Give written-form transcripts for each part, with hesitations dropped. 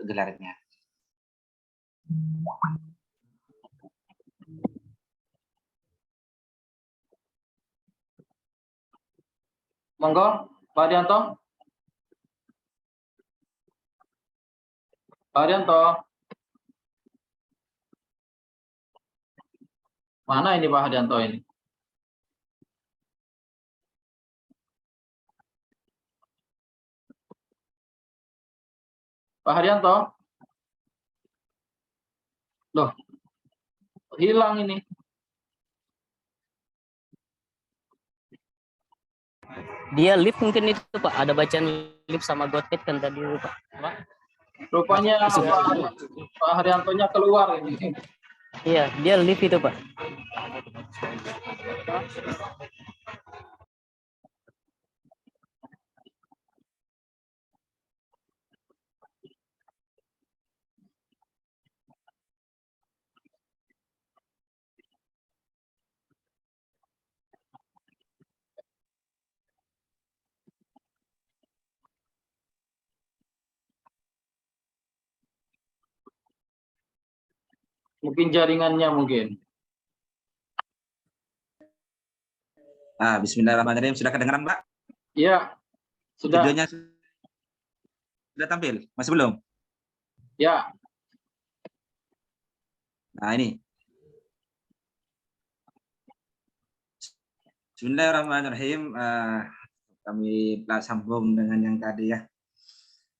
gelarnya. Monggo, Pak Haryanto. Pak Haryanto. Mana ini Pak Haryanto ini? Pak Haryanto? Loh, hilang ini. Dia live mungkin itu Pak, ada bacaan live sama Godpad kan tadi Pak. Rupanya Pak Haryantonya keluar ini. Iya, dia live itu Pak. Mungkin jaringannya mungkin. Bismillahirrahmanirrahim. Sudah kedengaran, Pak? Iya, sudah. Videonya sudah tampil? Masih belum? Ya. Nah, ini. Bismillahirrahmanirrahim. Kami sambung dengan yang tadi ya.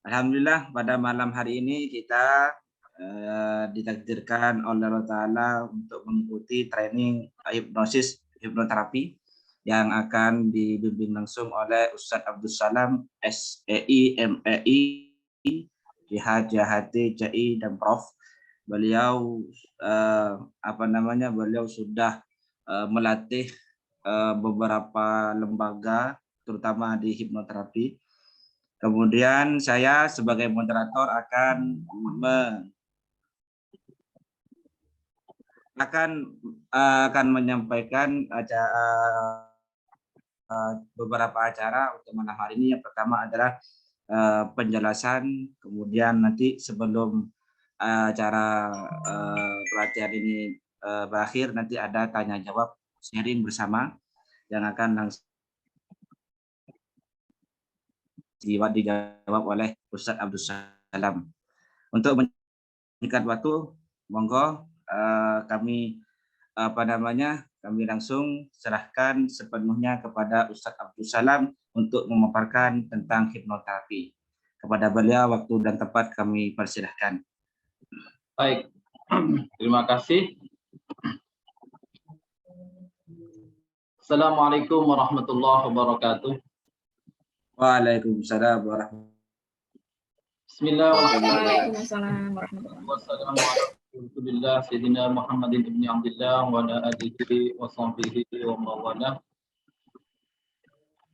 Alhamdulillah pada malam hari ini kita ditakdirkan oleh Allah Ta'ala untuk mengikuti training hipnosis hipnoterapi yang akan dibimbing langsung oleh Ustadz Abdus Salam SEI, MEI, JHT, CI dan Prof. Beliau beliau sudah melatih beberapa lembaga terutama di hipnoterapi. Kemudian saya sebagai moderator akan menyampaikan beberapa acara untuk malam hari ini. Yang pertama adalah penjelasan, kemudian nanti sebelum acara pelatihan ini berakhir nanti ada tanya jawab sharing bersama yang akan langsung dijawab oleh Ustadz Abdus Salam. Untuk menyingkat waktu, monggo kami langsung serahkan sepenuhnya kepada Ustadz Abdus Salam untuk memaparkan tentang hipnoterapi. Kepada beliau waktu dan tempat kami persilahkan. Baik, terima kasih. Assalamualaikum warahmatullahi wabarakatuh. Waalaikumsalam warahmatullahi wabarakatuh. Bismillahirrahmanirrahim. Wassalamualaikum Sayyidina Muhammadin ibn Abdillah wa ala alihi wa sahbihi wa mawalah.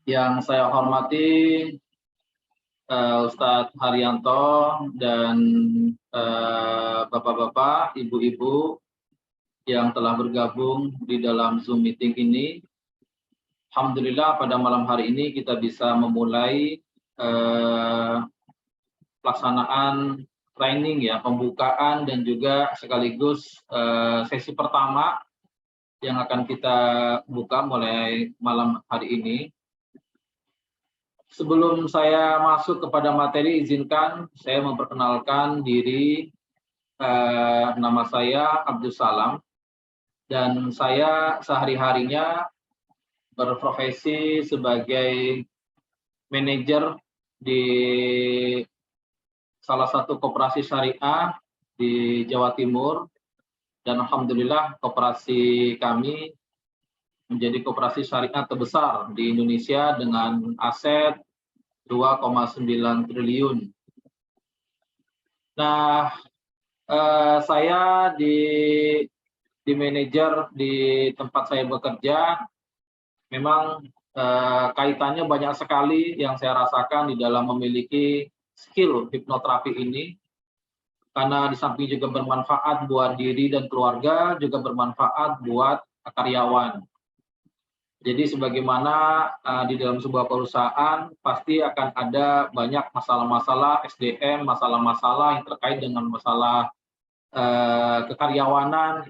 Yang saya hormati Ustadz Haryanto dan bapak-bapak, ibu-ibu yang telah bergabung di dalam Zoom meeting ini. Alhamdulillah pada malam hari ini kita bisa memulai pelaksanaan training ya, pembukaan dan juga sekaligus sesi pertama yang akan kita buka mulai malam hari ini. Sebelum saya masuk kepada materi, izinkan saya memperkenalkan diri. Nama saya Abdus Salam dan saya sehari-harinya berprofesi sebagai manajer di salah satu koperasi syariah di Jawa Timur, dan alhamdulillah koperasi kami menjadi koperasi syariah terbesar di Indonesia dengan aset 2,9 triliun. Nah, saya di manajer di tempat saya bekerja memang kaitannya banyak sekali yang saya rasakan di dalam memiliki skill hipnoterapi ini, karena di samping juga bermanfaat buat diri dan keluarga, juga bermanfaat buat karyawan. Jadi sebagaimana di dalam sebuah perusahaan pasti akan ada banyak masalah-masalah SDM, masalah-masalah yang terkait dengan masalah kekaryawanan,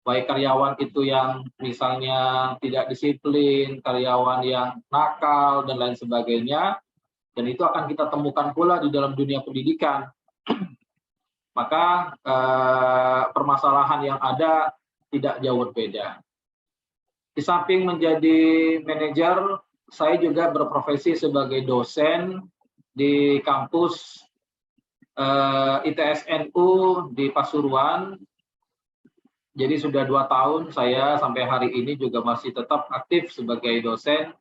baik karyawan itu yang misalnya tidak disiplin, karyawan yang nakal, dan lain sebagainya, dan itu akan kita temukan pula di dalam dunia pendidikan. Maka permasalahan yang ada tidak jauh berbeda. Di samping menjadi manajer, saya juga berprofesi sebagai dosen di kampus ITS-NU di Pasuruan. Jadi sudah 2 tahun saya sampai hari ini juga masih tetap aktif sebagai dosen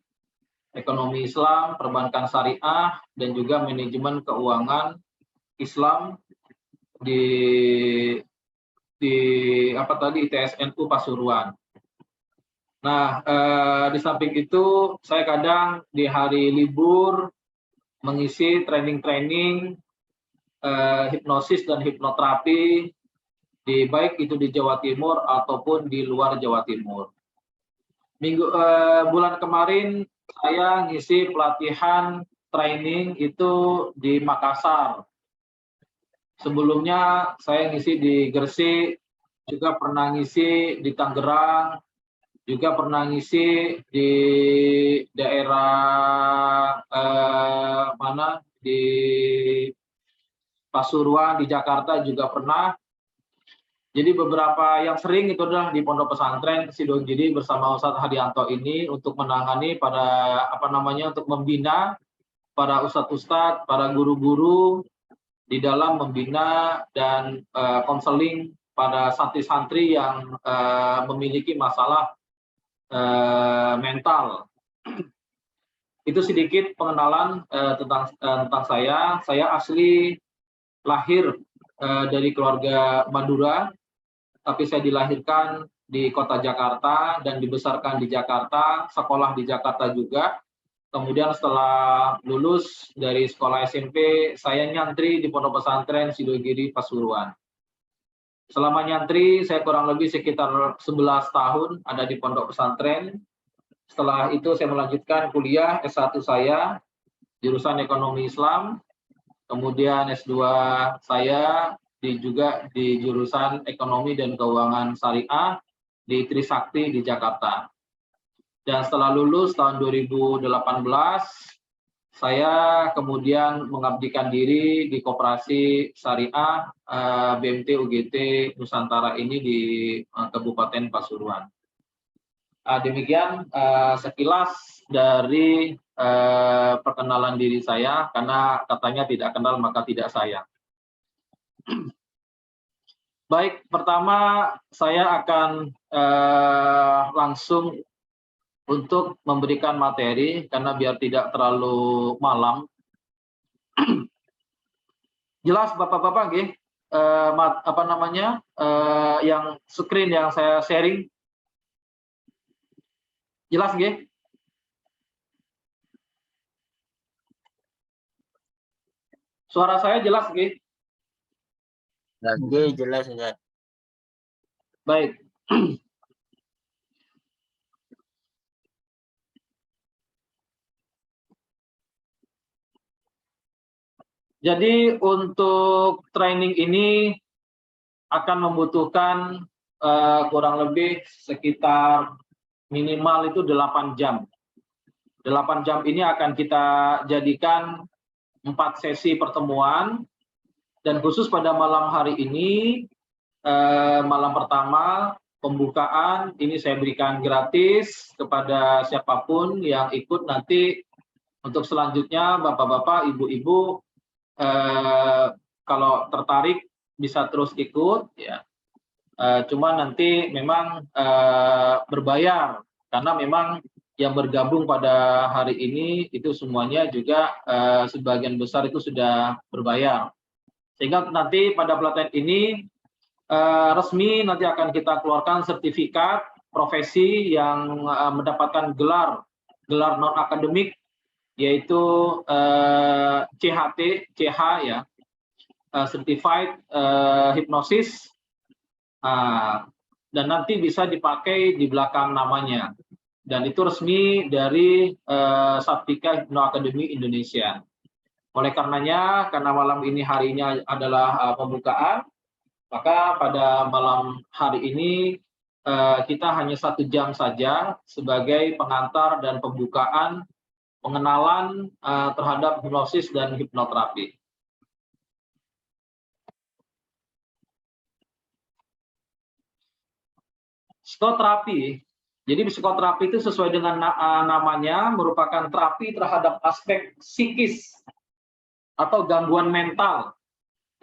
ekonomi Islam, perbankan syariah, dan juga manajemen keuangan Islam di ITS-NU Pasuruan. Nah, di samping itu saya kadang di hari libur mengisi training-training hipnosis dan hipnoterapi baik itu di Jawa Timur ataupun di luar Jawa Timur. Bulan kemarin saya ngisi pelatihan training itu di Makassar. Sebelumnya saya ngisi di Gresik, juga pernah ngisi di Tangerang, juga pernah ngisi di daerah di Pasuruan, di Jakarta juga pernah. Jadi beberapa yang sering itu adalah di Pondok Pesantren Sidogiri bersama Ustadz Hadianto ini untuk menangani untuk membina para ustadz-ustadz, para guru-guru di dalam membina dan konseling pada santri-santri yang memiliki masalah mental. Itu sedikit pengenalan tentang saya. Saya asli lahir dari keluarga Madura, tapi saya dilahirkan di kota Jakarta dan dibesarkan di Jakarta, sekolah di Jakarta juga. Kemudian setelah lulus dari sekolah SMP, saya nyantri di Pondok Pesantren Sidogiri Pasuruan. Selama nyantri, saya kurang lebih sekitar 11 tahun ada di Pondok Pesantren. Setelah itu saya melanjutkan kuliah S1 saya, jurusan Ekonomi Islam. Kemudian S2 saya juga di jurusan Ekonomi dan Keuangan Syariah di Trisakti di Jakarta. Dan setelah lulus tahun 2018, saya kemudian mengabdikan diri di Koperasi Syariah BMT UGT Nusantara ini di Kabupaten Pasuruan. Demikian sekilas dari perkenalan diri saya, karena katanya tidak kenal maka tidak sayang. Baik, pertama saya akan langsung untuk memberikan materi, karena biar tidak terlalu malam. Jelas Bapak-Bapak, yang screen yang saya sharing? Jelas, nggih? Suara saya jelas, nggih? Oke, jelas, Ustaz. Baik. Jadi untuk training ini akan membutuhkan kurang lebih sekitar minimal itu 8 jam. 8 jam ini akan kita jadikan 4 sesi pertemuan, dan khusus pada malam hari ini, malam pertama pembukaan ini saya berikan gratis kepada siapapun yang ikut. Nanti untuk selanjutnya Bapak-bapak, Ibu-ibu kalau tertarik bisa terus ikut ya. Cuma nanti memang berbayar, karena memang yang bergabung pada hari ini itu semuanya juga sebagian besar itu sudah berbayar. Sehingga nanti pada pelatihan ini resmi nanti akan kita keluarkan sertifikat profesi yang mendapatkan gelar non akademik, yaitu CH ya, Certified Hypnosis, dan nanti bisa dipakai di belakang namanya. dan itu resmi dari Satvika Hipno Academy Indonesia. Oleh karenanya, karena malam ini harinya adalah pembukaan, maka pada malam hari ini kita hanya 1 jam saja sebagai pengantar dan pembukaan pengenalan terhadap hipnosis dan hipnoterapi. Psikoterapi. Jadi psikoterapi itu sesuai dengan namanya merupakan terapi terhadap aspek psikis atau gangguan mental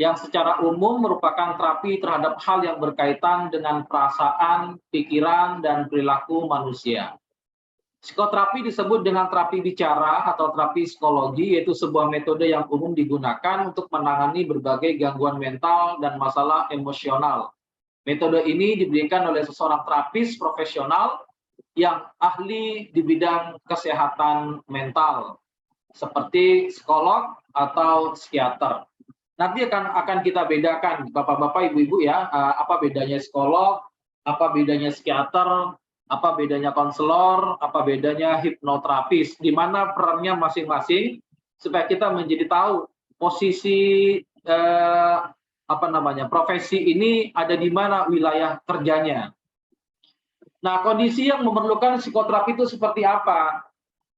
yang secara umum merupakan terapi terhadap hal yang berkaitan dengan perasaan, pikiran, dan perilaku manusia. Psikoterapi disebut dengan terapi bicara atau terapi psikologi, yaitu sebuah metode yang umum digunakan untuk menangani berbagai gangguan mental dan masalah emosional. Metode ini diberikan oleh seseorang terapis profesional yang ahli di bidang kesehatan mental, seperti psikolog atau psikiater. Nanti akan kita bedakan, Bapak-bapak, Ibu-ibu ya, apa bedanya psikolog, apa bedanya psikiater, apa bedanya konselor, apa bedanya hipnoterapis, di mana perannya masing-masing, supaya kita menjadi tahu posisi profesi ini ada di mana wilayah kerjanya. Nah, kondisi yang memerlukan psikoterapi itu seperti apa?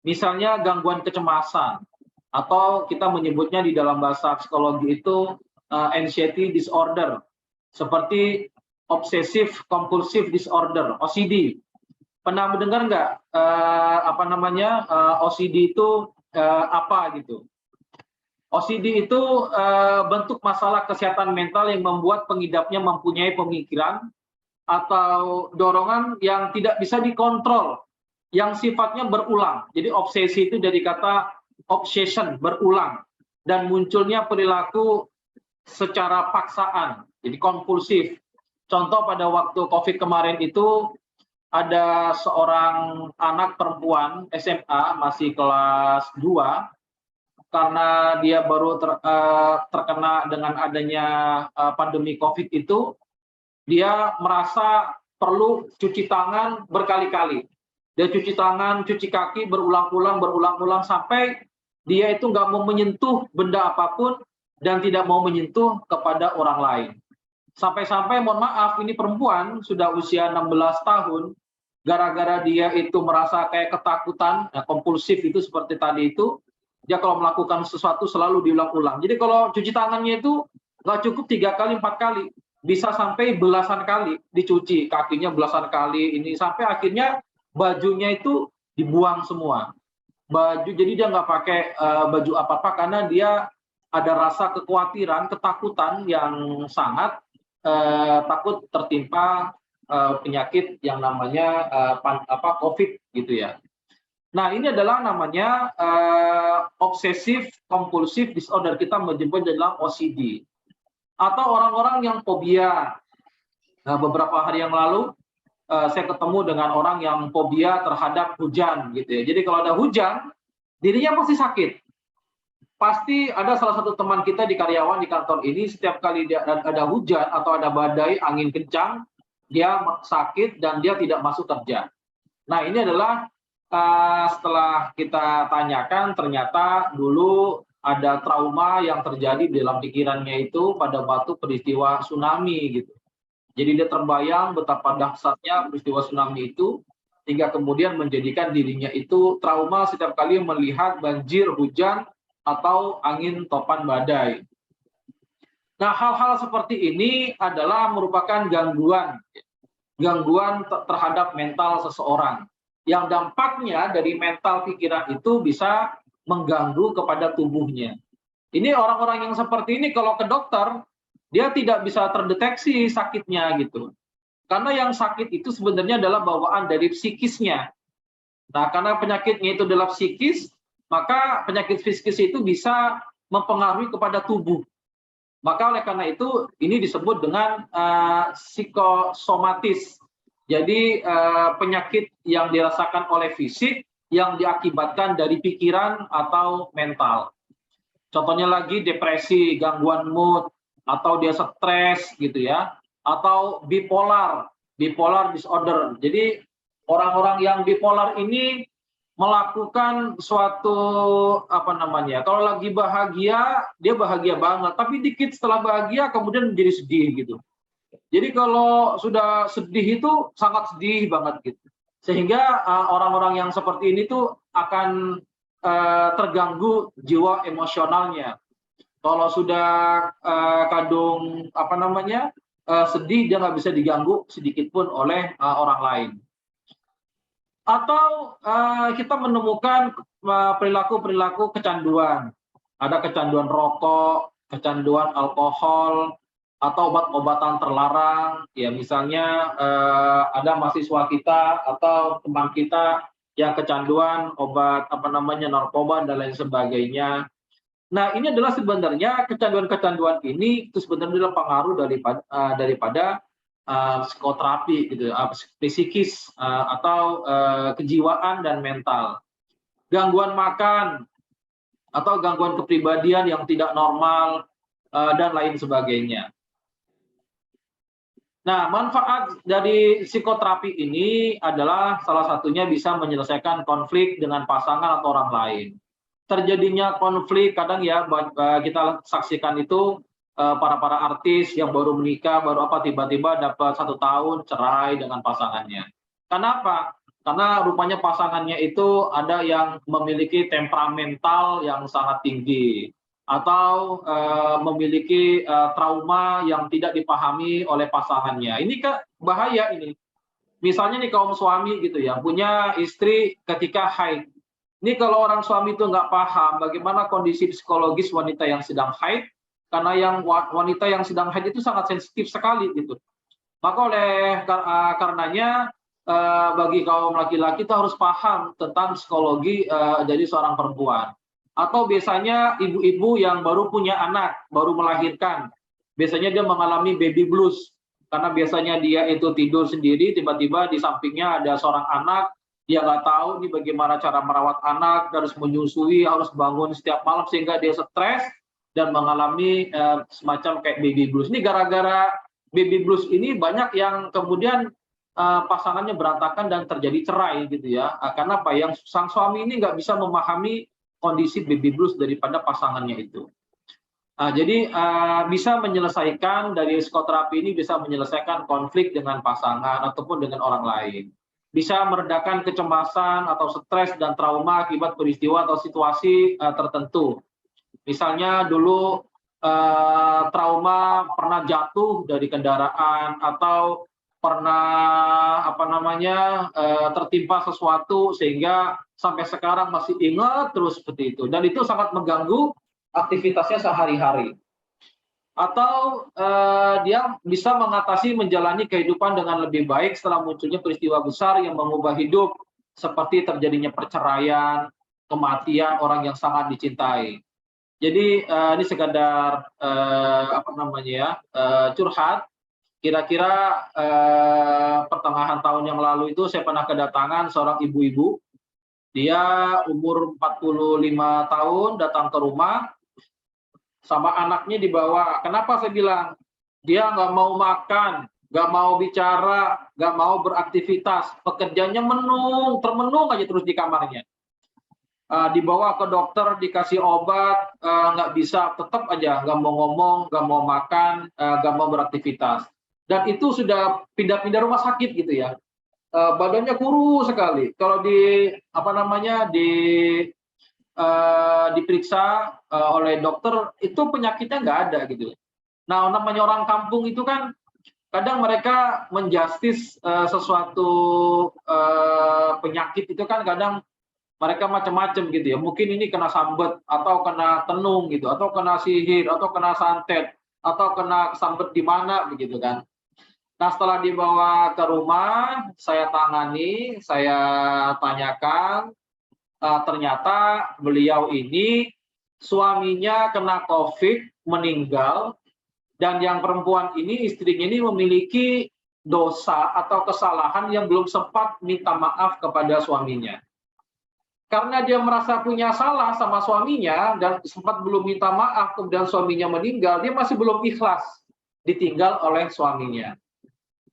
Misalnya gangguan kecemasan, atau kita menyebutnya di dalam bahasa psikologi itu anxiety disorder, seperti obsessive compulsive disorder, OCD. Pernah mendengar nggak OCD itu apa gitu? OCD itu bentuk masalah kesehatan mental yang membuat pengidapnya mempunyai pemikiran atau dorongan yang tidak bisa dikontrol, yang sifatnya berulang. Jadi obsesi itu dari kata obsession, berulang, dan munculnya perilaku secara paksaan, jadi kompulsif. Contoh pada waktu COVID kemarin itu ada seorang anak perempuan SMA masih kelas 2, karena dia baru terkena dengan adanya pandemi COVID itu, dia merasa perlu cuci tangan berkali-kali. Dia cuci tangan, cuci kaki berulang-ulang sampai dia itu nggak mau menyentuh benda apapun dan tidak mau menyentuh kepada orang lain. Sampai-sampai, mohon maaf, ini perempuan sudah usia 16 tahun, gara-gara dia itu merasa kayak ketakutan, kompulsif itu seperti tadi itu, dia kalau melakukan sesuatu selalu diulang-ulang. Jadi kalau cuci tangannya itu nggak cukup 3 kali, 4 kali, bisa sampai belasan kali dicuci, kakinya belasan kali, ini sampai akhirnya bajunya itu dibuang semua. Jadi dia nggak pakai baju apa-apa karena dia ada rasa kekhawatiran, ketakutan yang sangat takut tertimpa penyakit yang namanya COVID gitu ya. Nah, ini adalah namanya obsessive compulsive disorder, kita menyebut dalam OCD. Atau orang-orang yang fobia. Nah, beberapa hari yang lalu saya ketemu dengan orang yang fobia terhadap hujan gitu ya. Jadi kalau ada hujan, dirinya pasti sakit. Pasti ada salah satu teman kita di karyawan di kantor ini, setiap kali ada hujan atau ada badai, angin kencang, dia sakit dan dia tidak masuk kerja. Nah, ini adalah setelah kita tanyakan, ternyata dulu ada trauma yang terjadi di dalam pikirannya itu pada waktu peristiwa tsunami gitu. Jadi dia terbayang betapa dahsyatnya peristiwa tsunami itu, hingga kemudian menjadikan dirinya itu trauma setiap kali melihat banjir, hujan, atau angin topan badai. Nah, hal-hal seperti ini adalah merupakan gangguan terhadap mental seseorang, yang dampaknya dari mental pikiran itu bisa mengganggu kepada tubuhnya. Ini orang-orang yang seperti ini kalau ke dokter, dia tidak bisa terdeteksi sakitnya gitu. Karena yang sakit itu sebenarnya adalah bawaan dari psikisnya. Nah, karena penyakitnya itu adalah psikis, maka penyakit psikis itu bisa mempengaruhi kepada tubuh. Maka oleh karena itu ini disebut dengan psikosomatis. Jadi penyakit yang dirasakan oleh fisik yang diakibatkan dari pikiran atau mental. Contohnya lagi depresi, gangguan mood, atau dia stres gitu ya, atau bipolar disorder. Jadi Orang-orang yang bipolar ini melakukan suatu kalau lagi bahagia dia bahagia banget, tapi dikit setelah bahagia kemudian menjadi sedih gitu. Jadi kalau sudah sedih itu sangat sedih banget gitu, sehingga orang-orang yang seperti ini tuh akan terganggu jiwa emosionalnya. Kalau sudah kadung sedih, dia nggak bisa diganggu sedikit pun oleh orang lain. Atau kita menemukan perilaku-perilaku kecanduan. Ada kecanduan rokok, kecanduan alkohol, atau obat-obatan terlarang. Ya misalnya ada mahasiswa kita atau teman kita yang kecanduan obat narkoba dan lain sebagainya. Nah ini adalah sebenarnya kecanduan-kecanduan ini itu sebenarnya adalah pengaruh daripada psikoterapi gitu, psikis atau kejiwaan dan mental. Gangguan makan atau gangguan kepribadian yang tidak normal dan lain sebagainya. Nah, manfaat dari psikoterapi ini adalah salah satunya bisa menyelesaikan konflik dengan pasangan atau orang lain. Terjadinya konflik kadang ya kita saksikan itu para artis yang baru menikah, tiba-tiba dapat 1 tahun cerai dengan pasangannya. Kenapa? Karena rupanya pasangannya itu ada yang memiliki temperamental yang sangat tinggi atau memiliki trauma yang tidak dipahami oleh pasangannya. Ini kan bahaya ini. Misalnya nih kaum suami gitu ya, punya istri ketika haid. Ini kalau orang suami itu nggak paham bagaimana kondisi psikologis wanita yang sedang haid, karena yang wanita yang sedang haid itu sangat sensitif sekali gitu. Maka karenanya bagi kaum laki-laki itu harus paham tentang psikologi dari seorang perempuan. Atau biasanya ibu-ibu yang baru punya anak, baru melahirkan, biasanya dia mengalami baby blues karena biasanya dia itu tidur sendiri, tiba-tiba di sampingnya ada seorang anak. Dia nggak tahu nih bagaimana cara merawat anak, harus menyusui, harus bangun setiap malam sehingga dia stres dan mengalami semacam kayak baby blues. Ini gara-gara baby blues ini banyak yang kemudian pasangannya berantakan dan terjadi cerai gitu ya. Karena apa? Yang sang suami ini nggak bisa memahami kondisi baby blues daripada pasangannya itu. Jadi bisa menyelesaikan dari psikoterapi ini bisa menyelesaikan konflik dengan pasangan ataupun dengan orang lain. Bisa meredakan kecemasan atau stres dan trauma akibat peristiwa atau situasi tertentu. Misalnya dulu trauma pernah jatuh dari kendaraan atau pernah tertimpa sesuatu sehingga sampai sekarang masih ingat terus seperti itu. Dan itu sangat mengganggu aktivitasnya sehari-hari. Atau dia bisa mengatasi menjalani kehidupan dengan lebih baik setelah munculnya peristiwa besar yang mengubah hidup seperti terjadinya perceraian, kematian orang yang sangat dicintai. Jadi ini sekadar curhat. Kira-kira pertengahan tahun yang lalu itu saya pernah kedatangan seorang ibu-ibu. Dia umur 45 tahun datang ke rumah. Sama anaknya dibawa. Kenapa saya bilang? Dia nggak mau makan, nggak mau bicara, nggak mau beraktivitas. Pekerjaannya termenung aja terus di kamarnya. Dibawa ke dokter, dikasih obat, nggak bisa, tetap aja nggak mau ngomong, nggak mau makan, nggak mau beraktivitas. Dan itu sudah pindah-pindah rumah sakit gitu ya. Badannya kurus sekali. Kalau diperiksa oleh dokter itu penyakitnya nggak ada gitu. Nah namanya orang kampung itu kan kadang mereka menjustis sesuatu penyakit itu kan kadang mereka macam-macam gitu ya. Mungkin ini kena sambet atau kena tenung gitu, atau kena sihir, atau kena santet, atau kena sambet di mana begitu kan. Nah setelah dibawa ke rumah, saya tangani, saya tanyakan. Ternyata beliau ini suaminya kena COVID, meninggal, dan yang perempuan ini, istrinya ini memiliki dosa atau kesalahan yang belum sempat minta maaf kepada suaminya. Karena dia merasa punya salah sama suaminya dan sempat belum minta maaf, kemudian suaminya meninggal, dia masih belum ikhlas ditinggal oleh suaminya.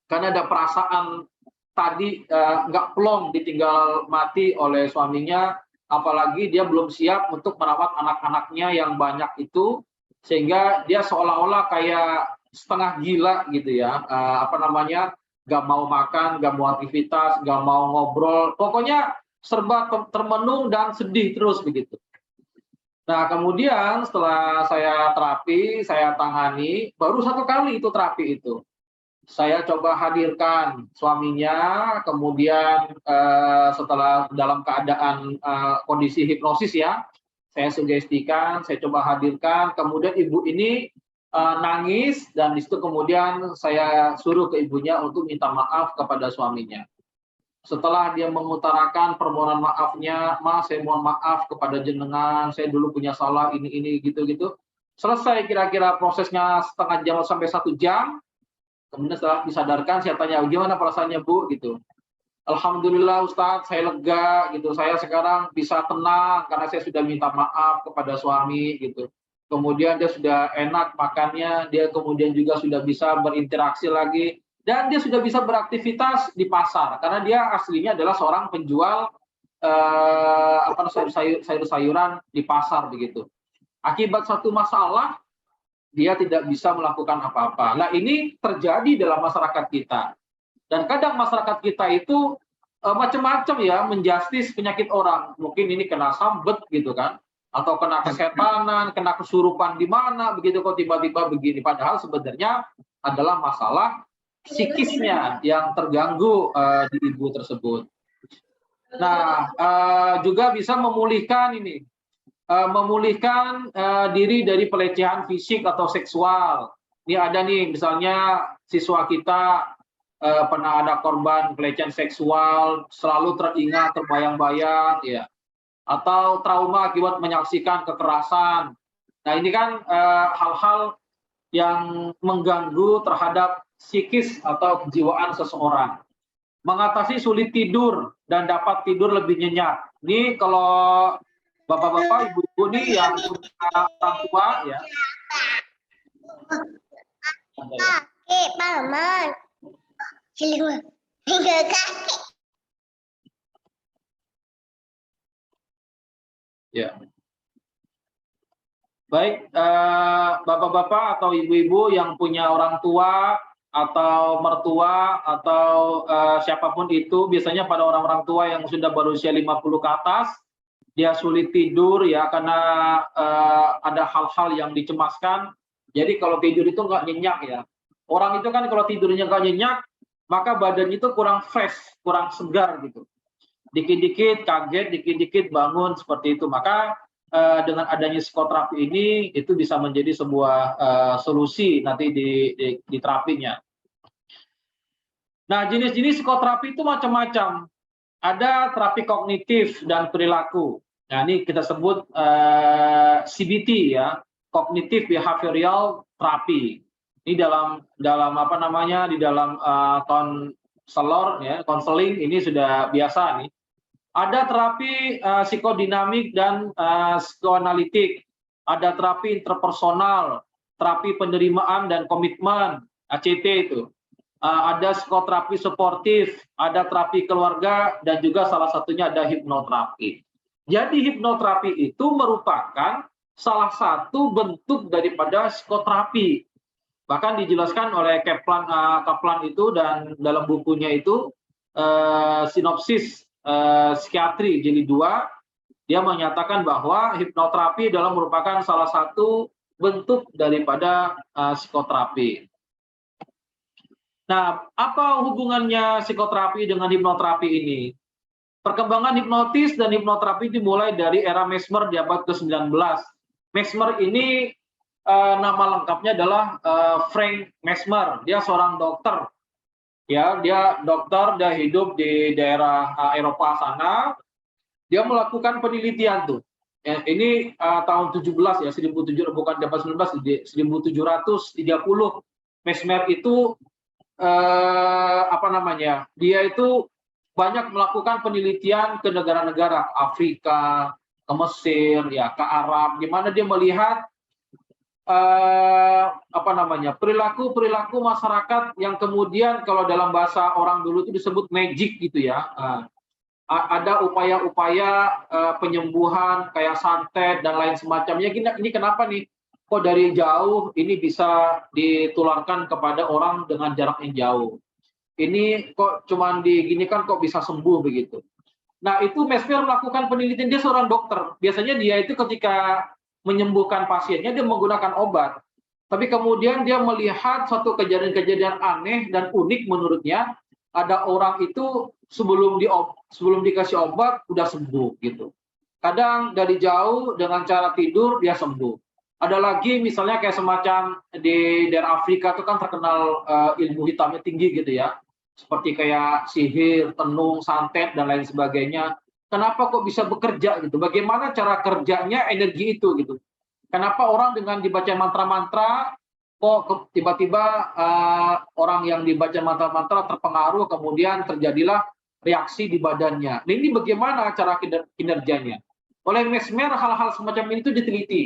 Karena ada perasaan tadi nggak plong ditinggal mati oleh suaminya, apalagi dia belum siap untuk merawat anak-anaknya yang banyak itu, sehingga dia seolah-olah kayak setengah gila gitu ya, nggak mau makan, nggak mau aktivitas, nggak mau ngobrol, pokoknya serba termenung dan sedih terus begitu. Nah, kemudian setelah saya terapi, saya tangani, baru 1 kali itu terapi itu. Saya coba hadirkan suaminya, kemudian setelah dalam keadaan kondisi hipnosis ya, saya sugestikan, saya coba hadirkan, kemudian ibu ini nangis, dan di situ kemudian saya suruh ke ibunya untuk minta maaf kepada suaminya. Setelah dia mengutarakan permohonan maafnya, Mas, saya mohon maaf kepada jenengan, saya dulu punya salah ini gitu-gitu. Selesai kira-kira prosesnya setengah jam sampai 1 jam. Kemudian setelah disadarkan, saya tanya, gimana perasaannya Bu? Gitu. Alhamdulillah Ustadz, saya lega gitu. Saya sekarang bisa tenang karena saya sudah minta maaf kepada suami gitu. Kemudian dia sudah enak makannya, dia kemudian juga sudah bisa berinteraksi lagi, dan dia sudah bisa beraktivitas di pasar karena dia aslinya adalah seorang penjual sayur-sayuran di pasar begitu. Akibat satu masalah, dia tidak bisa melakukan apa-apa. Nah, ini terjadi dalam masyarakat kita. Dan kadang masyarakat kita itu macam-macam ya, menjustis penyakit orang. Mungkin ini kena sambet gitu kan, atau kena kesetanan, kena kesurupan di mana, begitu kok tiba-tiba begini. Padahal sebenarnya adalah masalah psikisnya yang terganggu di ibu tersebut. Nah, juga bisa memulihkan ini, memulihkan diri dari pelecehan fisik atau seksual. Ini ada nih, misalnya siswa kita pernah ada korban pelecehan seksual, selalu teringat, terbayang-bayang, ya, atau trauma akibat menyaksikan kekerasan. Nah, ini kan hal-hal yang mengganggu terhadap psikis atau kejiwaan seseorang. Mengatasi sulit tidur dan dapat tidur lebih nyenyak. Ini kalau bapak-bapak, ibu-ibu nih yang punya orang tua ya. Ya. Baik, bapak-bapak atau ibu-ibu yang punya orang tua atau mertua atau siapapun itu, biasanya pada orang-orang tua yang sudah berusia 50 ke atas, dia sulit tidur ya karena ada hal-hal yang dicemaskan. Jadi kalau tidur itu nggak nyenyak ya. Orang itu kan kalau tidurnya nggak nyenyak, maka badannya itu kurang fresh, kurang segar gitu. Dikit-dikit kaget, dikit-dikit bangun seperti itu. Maka dengan adanya psikoterapi ini itu bisa menjadi sebuah solusi nanti di terapinya. Nah, jenis-jenis psikoterapi itu macam-macam. Ada terapi kognitif dan perilaku. Nah, ini kita sebut CBT ya, Cognitive Behavioral Therapy. Ini dalam apa namanya, di dalam konselor ya, konseling ini sudah biasa nih. Ada terapi psikodinamik dan psikoanalitik, ada terapi interpersonal, terapi penerimaan dan komitmen, ACT itu. Ada psikoterapi suportif, ada terapi keluarga, dan juga salah satunya ada hipnoterapi. Jadi hipnoterapi itu merupakan salah satu bentuk daripada psikoterapi. Bahkan dijelaskan oleh Kaplan itu, dan dalam bukunya itu sinopsis psikiatri jilid 2, dia menyatakan bahwa hipnoterapi adalah merupakan salah satu bentuk daripada psikoterapi. Nah, apa hubungannya psikoterapi dengan hipnoterapi ini? Perkembangan hipnotis dan hipnoterapi dimulai dari era Mesmer di abad ke-19. Mesmer ini nama lengkapnya adalah Frank Mesmer. Dia seorang dokter. Ya, dia dokter, dia hidup di daerah Eropa sana. Dia melakukan penelitian tuh. Ini tahun 17 ya, 1700 bukan 19, 1730. Mesmer itu dia itu banyak melakukan penelitian ke negara-negara Afrika, ke Mesir, ya, ke Arab, di mana dia melihat perilaku masyarakat yang kemudian kalau dalam bahasa orang dulu itu disebut magic gitu ya. Ada upaya-upaya penyembuhan kayak santet dan lain semacamnya. Ini kenapa nih? Kok dari jauh ini bisa ditularkan kepada orang dengan jarak yang jauh? Ini kok cuman diginikan kok bisa sembuh begitu? Nah, itu Mesmer melakukan penelitian, dia seorang dokter. Biasanya dia itu ketika menyembuhkan pasiennya, dia menggunakan obat. Tapi kemudian dia melihat suatu kejadian-kejadian aneh dan unik menurutnya, ada orang itu sebelum dikasih obat, udah sembuh gitu. Kadang dari jauh dengan cara tidur, dia sembuh. Ada lagi misalnya kayak semacam di daerah Afrika itu kan terkenal ilmu hitamnya tinggi gitu ya. Seperti kayak sihir, tenung, santet, dan lain sebagainya. Kenapa kok bisa bekerja gitu? Bagaimana cara kerjanya energi itu gitu? Kenapa orang dengan dibaca mantra-mantra, kok tiba-tiba orang yang dibaca mantra-mantra terpengaruh, kemudian terjadilah reaksi di badannya. Nah, ini bagaimana cara kinerjanya? Oleh Mesmer, hal-hal semacam ini itu diteliti.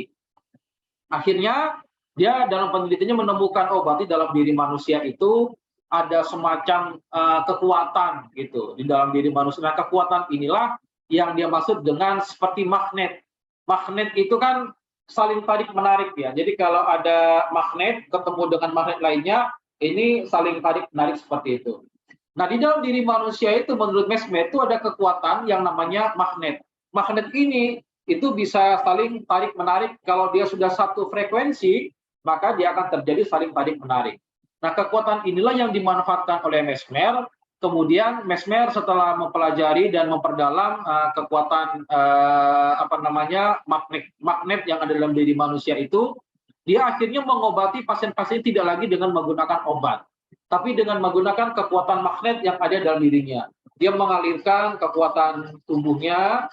Akhirnya, dia dalam penelitiannya menemukan berarti dalam diri manusia itu ada semacam kekuatan gitu di dalam diri manusia. Nah, kekuatan inilah yang dia maksud dengan seperti magnet. Magnet itu kan saling tarik menarik ya. Jadi kalau ada magnet ketemu dengan magnet lainnya, ini saling tarik menarik seperti itu. Nah, di dalam diri manusia itu menurut Mesmer itu ada kekuatan yang namanya magnet. Magnet ini itu bisa saling tarik menarik. Kalau dia sudah satu frekuensi, maka dia akan terjadi saling tarik menarik. Nah, kekuatan inilah yang dimanfaatkan oleh Mesmer. Kemudian Mesmer setelah mempelajari dan memperdalam kekuatan magnet yang ada dalam diri manusia itu, dia akhirnya mengobati pasien-pasien tidak lagi dengan menggunakan obat, tapi dengan menggunakan kekuatan magnet yang ada dalam dirinya. Dia mengalirkan kekuatan tubuhnya,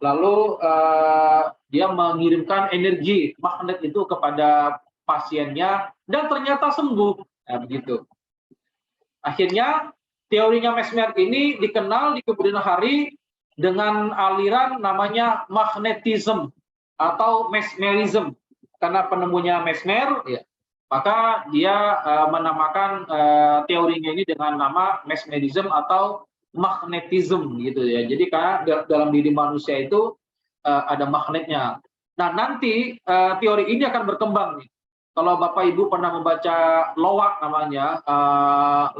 lalu dia mengirimkan energi magnet itu kepada pasiennya, dan ternyata sembuh. Nah, begitu. Akhirnya, teorinya Mesmer ini dikenal di kemudian hari dengan aliran namanya magnetism atau mesmerism. Karena penemunya Mesmer, ya, maka dia menamakan teorinya ini dengan nama mesmerism atau magnetism gitu ya. Jadi karena dalam diri manusia itu ada magnetnya. Nah, nanti teori ini akan berkembang nih. Kalau Bapak Ibu pernah membaca LOA namanya,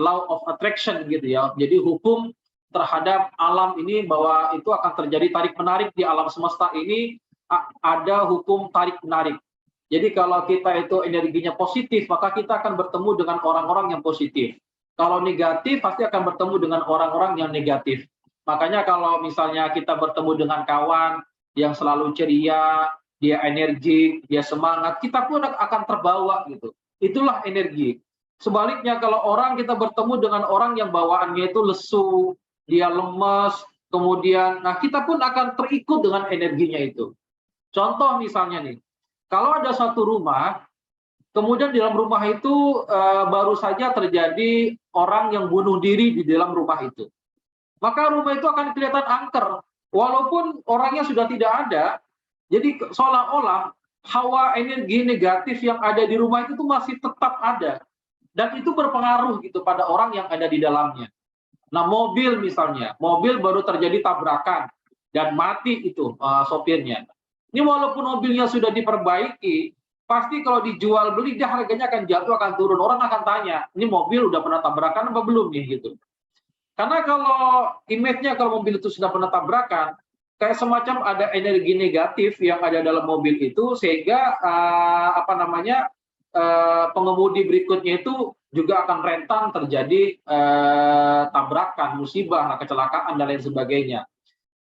Law of Attraction gitu ya. Jadi hukum terhadap alam ini bahwa itu akan terjadi tarik-menarik di alam semesta ini, ada hukum tarik-menarik. Jadi kalau kita itu energinya positif, maka kita akan bertemu dengan orang-orang yang positif. Kalau negatif, pasti akan bertemu dengan orang-orang yang negatif. Makanya kalau misalnya kita bertemu dengan kawan yang selalu ceria, dia energi, dia semangat, kita pun akan terbawa gitu. Itulah energi. Sebaliknya kalau kita bertemu dengan orang yang bawaannya itu lesu, dia lemes, kemudian kita pun akan terikut dengan energinya itu. Contoh misalnya nih, kalau ada satu rumah, kemudian di dalam rumah itu baru saja terjadi orang yang bunuh diri di dalam rumah itu. Maka rumah itu akan kelihatan angker. Walaupun orangnya sudah tidak ada, jadi seolah-olah hawa energi negatif yang ada di rumah itu tuh masih tetap ada. Dan itu berpengaruh gitu pada orang yang ada di dalamnya. Nah, mobil misalnya, mobil baru terjadi tabrakan dan mati itu sopirnya. Ini walaupun mobilnya sudah diperbaiki, pasti kalau dijual beli dia harganya akan jatuh, akan turun. Orang akan tanya, ini mobil udah pernah tabrakan apa belum nih gitu. Karena kalau image-nya kalau mobil itu sudah pernah tabrakan, kayak semacam ada energi negatif yang ada dalam mobil itu, sehingga pengemudi berikutnya itu juga akan rentan terjadi tabrakan, musibah, kecelakaan dan lain sebagainya.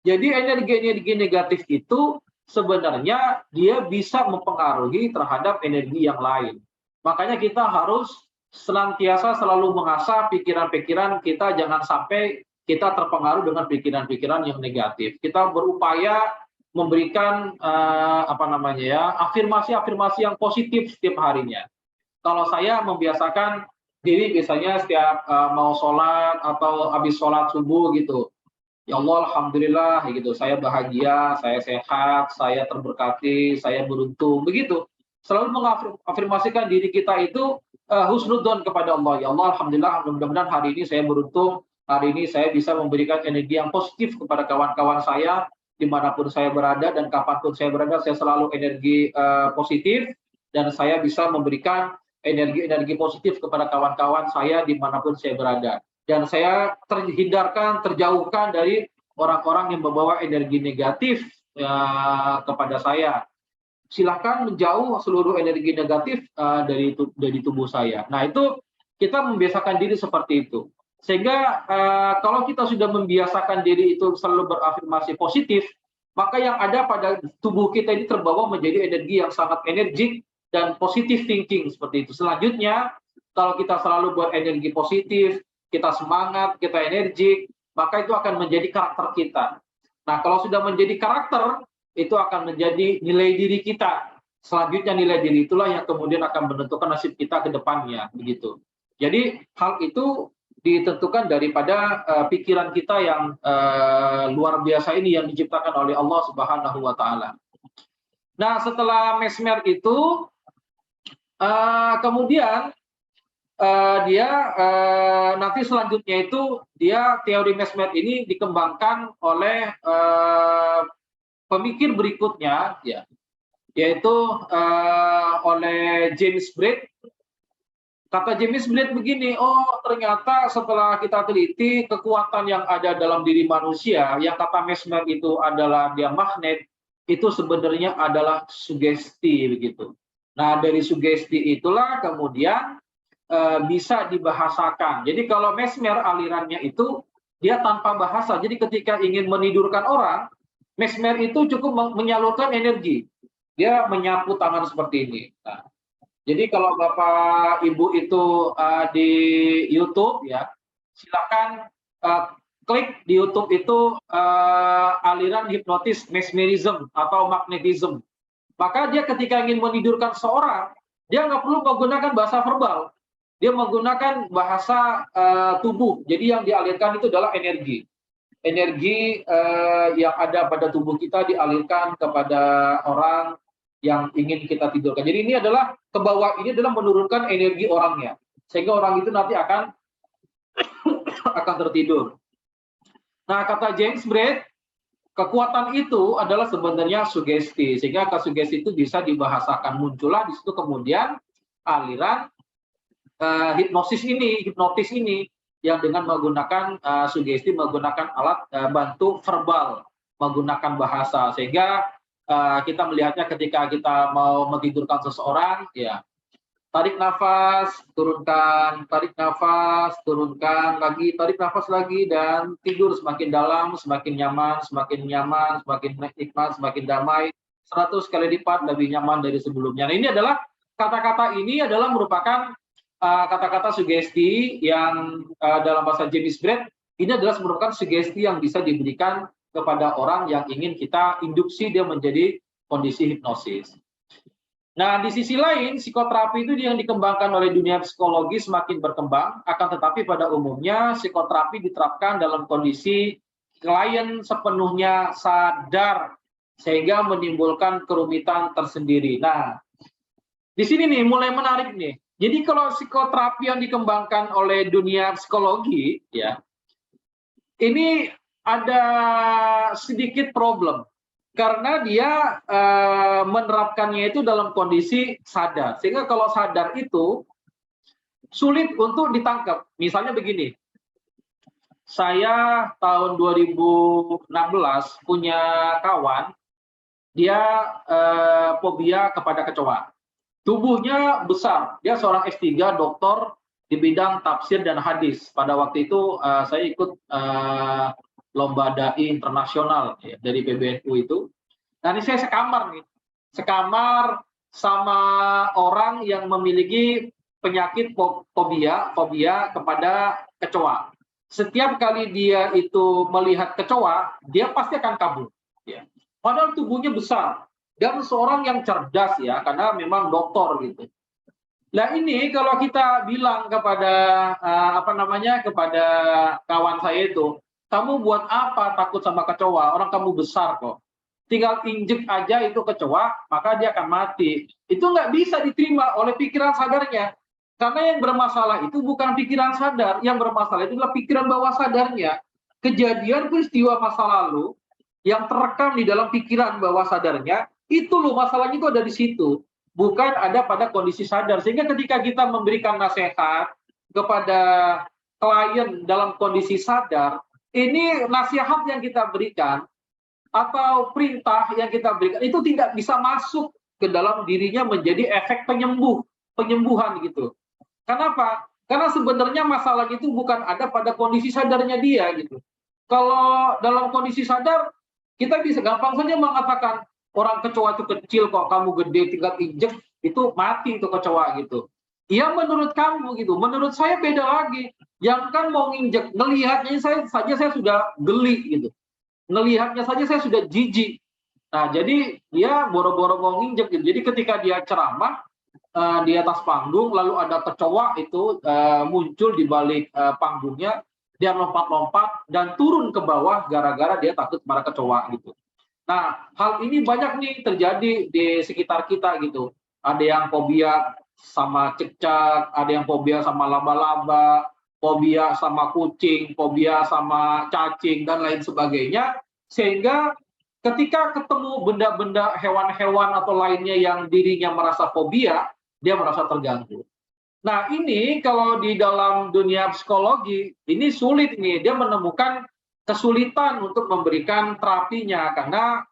Jadi energi-energi negatif itu sebenarnya dia bisa mempengaruhi terhadap energi yang lain. Makanya kita harus senantiasa selalu mengasah pikiran-pikiran kita, jangan sampai kita terpengaruh dengan pikiran-pikiran yang negatif. Kita berupaya memberikan afirmasi-afirmasi yang positif setiap harinya. Kalau saya membiasakan diri biasanya setiap mau sholat atau habis sholat subuh gitu, ya Allah, alhamdulillah gitu, saya bahagia, saya sehat, saya terberkati, saya beruntung, begitu. selalu mengafirmasikan diri kita itu husnudzon kepada Allah. Ya Allah, alhamdulillah, mudah-mudahan hari ini saya beruntung, hari ini saya bisa memberikan energi yang positif kepada kawan-kawan saya dimanapun saya berada dan kapanpun saya berada, saya selalu energi positif dan saya bisa memberikan energi-energi positif kepada kawan-kawan saya dimanapun saya berada. Dan saya terjauhkan dari orang-orang yang membawa energi negatif kepada saya. Silakan menjauh seluruh energi negatif dari tubuh saya. Nah, itu kita membiasakan diri seperti itu. Sehingga kalau kita sudah membiasakan diri itu selalu berafirmasi positif, maka yang ada pada tubuh kita ini terbawa menjadi energi yang sangat energik dan positive thinking seperti itu. Selanjutnya, kalau kita selalu berenergi positif, kita semangat, kita energik, maka itu akan menjadi karakter kita. Nah, kalau sudah menjadi karakter, itu akan menjadi nilai diri kita. Selanjutnya nilai diri itulah yang kemudian akan menentukan nasib kita ke depannya, begitu. Jadi hal itu ditentukan daripada pikiran kita yang luar biasa ini yang diciptakan oleh Allah Subhanahu wa taala. Nah, setelah mesmer itu kemudian dia nanti selanjutnya itu dia teori mesmer ini dikembangkan oleh pemikir berikutnya, ya, yaitu oleh James Braid. Kata James Braid begini, oh ternyata setelah kita teliti kekuatan yang ada dalam diri manusia, yang kata mesmer itu adalah dia magnet, itu sebenarnya adalah sugesti begitu. Nah, dari sugesti itulah kemudian bisa dibahasakan. Jadi kalau mesmer alirannya itu dia tanpa bahasa. Jadi ketika ingin menidurkan orang, mesmer itu cukup menyalurkan energi. Dia menyapu tangan seperti ini. Nah, jadi kalau Bapak Ibu itu di YouTube ya, silakan klik di YouTube itu aliran hipnotis mesmerism atau magnetism. Maka dia ketika ingin menidurkan seorang, dia nggak perlu menggunakan bahasa verbal. Dia menggunakan bahasa tubuh. Jadi yang dialirkan itu adalah energi. Energi yang ada pada tubuh kita dialirkan kepada orang yang ingin kita tidurkan. Jadi ini adalah ke bawah, ini adalah menurunkan energi orangnya, sehingga orang itu nanti akan tertidur. Nah, kata James Braid, kekuatan itu adalah sebenarnya sugesti, sehingga sugesti itu bisa dibahasakan. Muncullah di situ kemudian aliran hipnotis ini yang dengan menggunakan sugesti, menggunakan alat bantu verbal, menggunakan bahasa, sehingga kita melihatnya ketika kita mau mentidurkan seseorang, ya, tarik nafas, turunkan, tarik nafas, turunkan lagi, tarik nafas lagi, dan tidur semakin dalam, semakin nyaman, semakin nikmat, semakin damai, 100 kali lipat lebih nyaman dari sebelumnya. Nah, ini adalah kata-kata ini adalah merupakan kata-kata sugesti yang dalam bahasa James Braid ini adalah merupakan sugesti yang bisa diberikan kepada orang yang ingin kita induksi dia menjadi kondisi hipnosis. Nah, di sisi lain, psikoterapi itu yang dikembangkan oleh dunia psikologi semakin berkembang, akan tetapi pada umumnya psikoterapi diterapkan dalam kondisi klien sepenuhnya sadar, sehingga menimbulkan kerumitan tersendiri. Nah, di sini nih mulai menarik nih. Jadi kalau psikoterapi yang dikembangkan oleh dunia psikologi, ya, ini ada sedikit problem karena dia menerapkannya itu dalam kondisi sadar, sehingga kalau sadar itu sulit untuk ditangkap. Misalnya begini, saya tahun 2016 punya kawan, dia fobia kepada kecoa. Tubuhnya besar, dia seorang S3 doktor di bidang tafsir dan hadis. Pada waktu itu saya ikut lomba dai internasional ya, dari PBNU itu. Nah, ini saya sekamar sama orang yang memiliki penyakit fobia kepada kecoa. Setiap kali dia itu melihat kecoa, dia pasti akan kabur. Ya. Padahal tubuhnya besar dan seorang yang cerdas ya, karena memang doktor gitu. Nah ini kalau kita bilang kepada kepada kawan saya itu, kamu buat apa takut sama kecoa? Orang kamu besar kok. tinggal injek aja itu kecoa, maka dia akan mati. Itu nggak bisa diterima oleh pikiran sadarnya. Karena yang bermasalah itu bukan pikiran sadar, yang bermasalah itu adalah pikiran bawah sadarnya. Kejadian peristiwa masa lalu yang terekam di dalam pikiran bawah sadarnya, itu loh masalahnya itu ada di situ. Bukan ada pada kondisi sadar. Sehingga ketika kita memberikan nasihat kepada klien dalam kondisi sadar, ini nasihat yang kita berikan atau perintah yang kita berikan itu tidak bisa masuk ke dalam dirinya menjadi efek penyembuhan gitu. Kenapa? Karena sebenarnya masalah itu bukan ada pada kondisi sadarnya dia gitu. Kalau dalam kondisi sadar, kita bisa gampang saja mengatakan orang kecoa itu kecil kok, kamu gede tinggal injek itu mati itu kecoa gitu. Ya menurut kamu gitu, menurut saya beda lagi. Yang kan mau nginjek, ngelihatnya saya sudah geli gitu. Ngelihatnya saja saya sudah jijik. Nah, jadi dia boro-boro mau nginjek gitu. Jadi ketika dia ceramah di atas panggung, lalu ada kecoa itu muncul di balik panggungnya, dia lompat-lompat dan turun ke bawah gara-gara dia takut pada kecoa gitu. Nah, hal ini banyak nih terjadi di sekitar kita gitu. Ada yang fobia sama cicak, ada yang fobia sama laba-laba, fobia sama kucing, fobia sama cacing, dan lain sebagainya. Sehingga ketika ketemu benda-benda hewan-hewan atau lainnya yang dirinya merasa fobia, dia merasa terganggu. Nah ini kalau di dalam dunia psikologi, ini sulit nih, dia menemukan kesulitan untuk memberikan terapinya, karena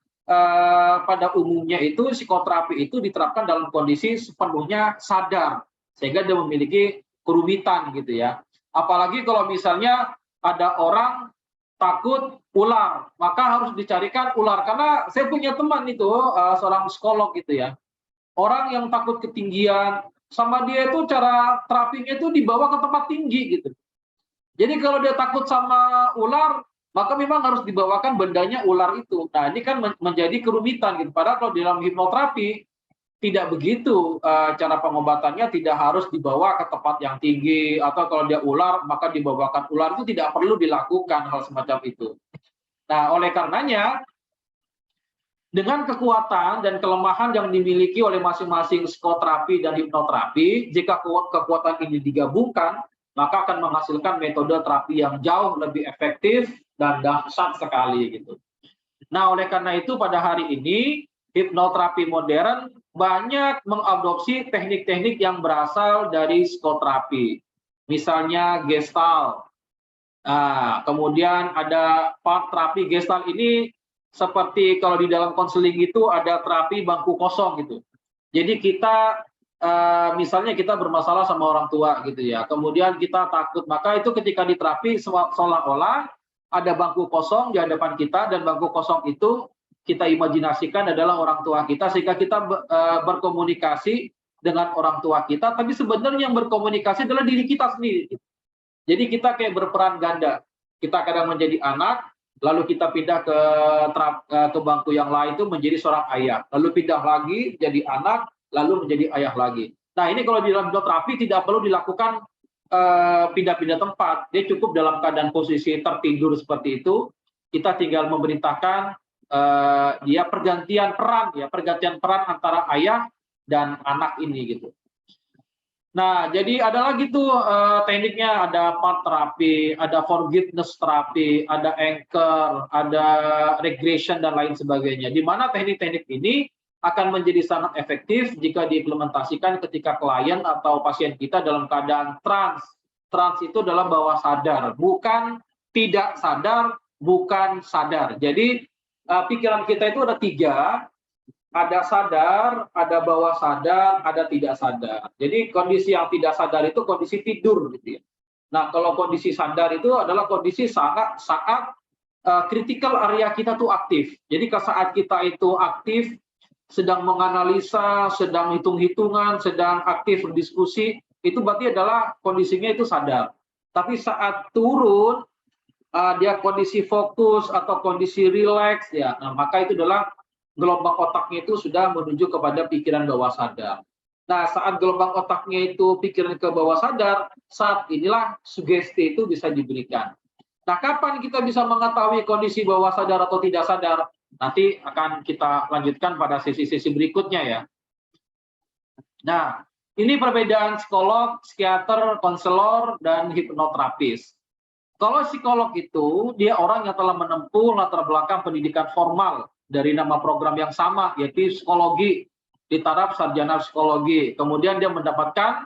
pada umumnya itu psikoterapi itu diterapkan dalam kondisi sepenuhnya sadar, sehingga dia memiliki kerumitan gitu ya. Apalagi kalau misalnya ada orang takut ular, maka harus dicarikan ular. Karena saya punya teman itu, seorang psikolog gitu ya, orang yang takut ketinggian, sama dia itu cara terapinya itu dibawa ke tempat tinggi gitu. Jadi kalau dia takut sama ular, maka memang harus dibawakan bendanya ular itu. Nah ini kan menjadi kerumitan gitu. Padahal kalau di dalam hipnoterapi tidak begitu, cara pengobatannya tidak harus dibawa ke tempat yang tinggi, atau kalau dia ular maka dibawakan ular, itu tidak perlu dilakukan hal semacam itu. Nah oleh karenanya dengan kekuatan dan kelemahan yang dimiliki oleh masing-masing psikoterapi dan hipnoterapi, jika kekuatan ini digabungkan, maka akan menghasilkan metode terapi yang jauh lebih efektif dan dahsyat sekali gitu. Nah, oleh karena itu pada hari ini hipnoterapi modern banyak mengadopsi teknik-teknik yang berasal dari psikoterapi. Misalnya Gestalt. Nah, kemudian ada part terapi Gestalt ini seperti kalau di dalam konseling itu ada terapi bangku kosong gitu. Jadi kita misalnya kita bermasalah sama orang tua gitu ya, kemudian kita takut, maka itu ketika di terapi seolah-olah ada bangku kosong di hadapan kita, dan bangku kosong itu kita imajinasikan adalah orang tua kita, sehingga kita berkomunikasi dengan orang tua kita, tapi sebenarnya yang berkomunikasi adalah diri kita sendiri. Jadi kita kayak berperan ganda, kita kadang menjadi anak, lalu kita pindah ke bangku yang lain itu menjadi seorang ayah, lalu pindah lagi jadi anak, lalu menjadi ayah lagi. Nah ini kalau di dalam hipnoterapi tidak perlu dilakukan pindah-pindah tempat, dia cukup dalam keadaan posisi tertidur seperti itu, kita tinggal memerintahkan dia pergantian peran antara ayah dan anak ini gitu. Nah, jadi ada lagi tuh tekniknya, ada part terapi, ada forgiveness terapi, ada anchor, ada regression, dan lain sebagainya. Di mana teknik-teknik ini akan menjadi sangat efektif jika diimplementasikan ketika klien atau pasien kita dalam keadaan trans. Trans itu dalam bawah sadar, bukan tidak sadar, bukan sadar. Jadi pikiran kita itu ada 3, ada sadar, ada bawah sadar, ada tidak sadar. Jadi kondisi yang tidak sadar itu kondisi tidur gitu ya. Nah, kalau kondisi sadar itu adalah kondisi saat critical area kita tuh aktif. Jadi saat kita itu aktif, sedang menganalisa, sedang hitung-hitungan, sedang aktif berdiskusi, itu berarti adalah kondisinya itu sadar. Tapi saat turun, dia kondisi fokus atau kondisi rileks ya, nah, maka itu adalah gelombang otaknya itu sudah menuju kepada pikiran bawah sadar. Nah, saat gelombang otaknya itu pikiran ke bawah sadar, saat inilah sugesti itu bisa diberikan. Nah, kapan kita bisa mengetahui kondisi bawah sadar atau tidak sadar? Nanti akan kita lanjutkan pada sesi-sesi berikutnya ya. Nah, ini perbedaan psikolog, psikiater, konselor, dan hipnoterapis. Kalau psikolog itu, dia orang yang telah menempuh latar belakang pendidikan formal dari nama program yang sama, yaitu psikologi, di taraf sarjana psikologi. Kemudian dia mendapatkan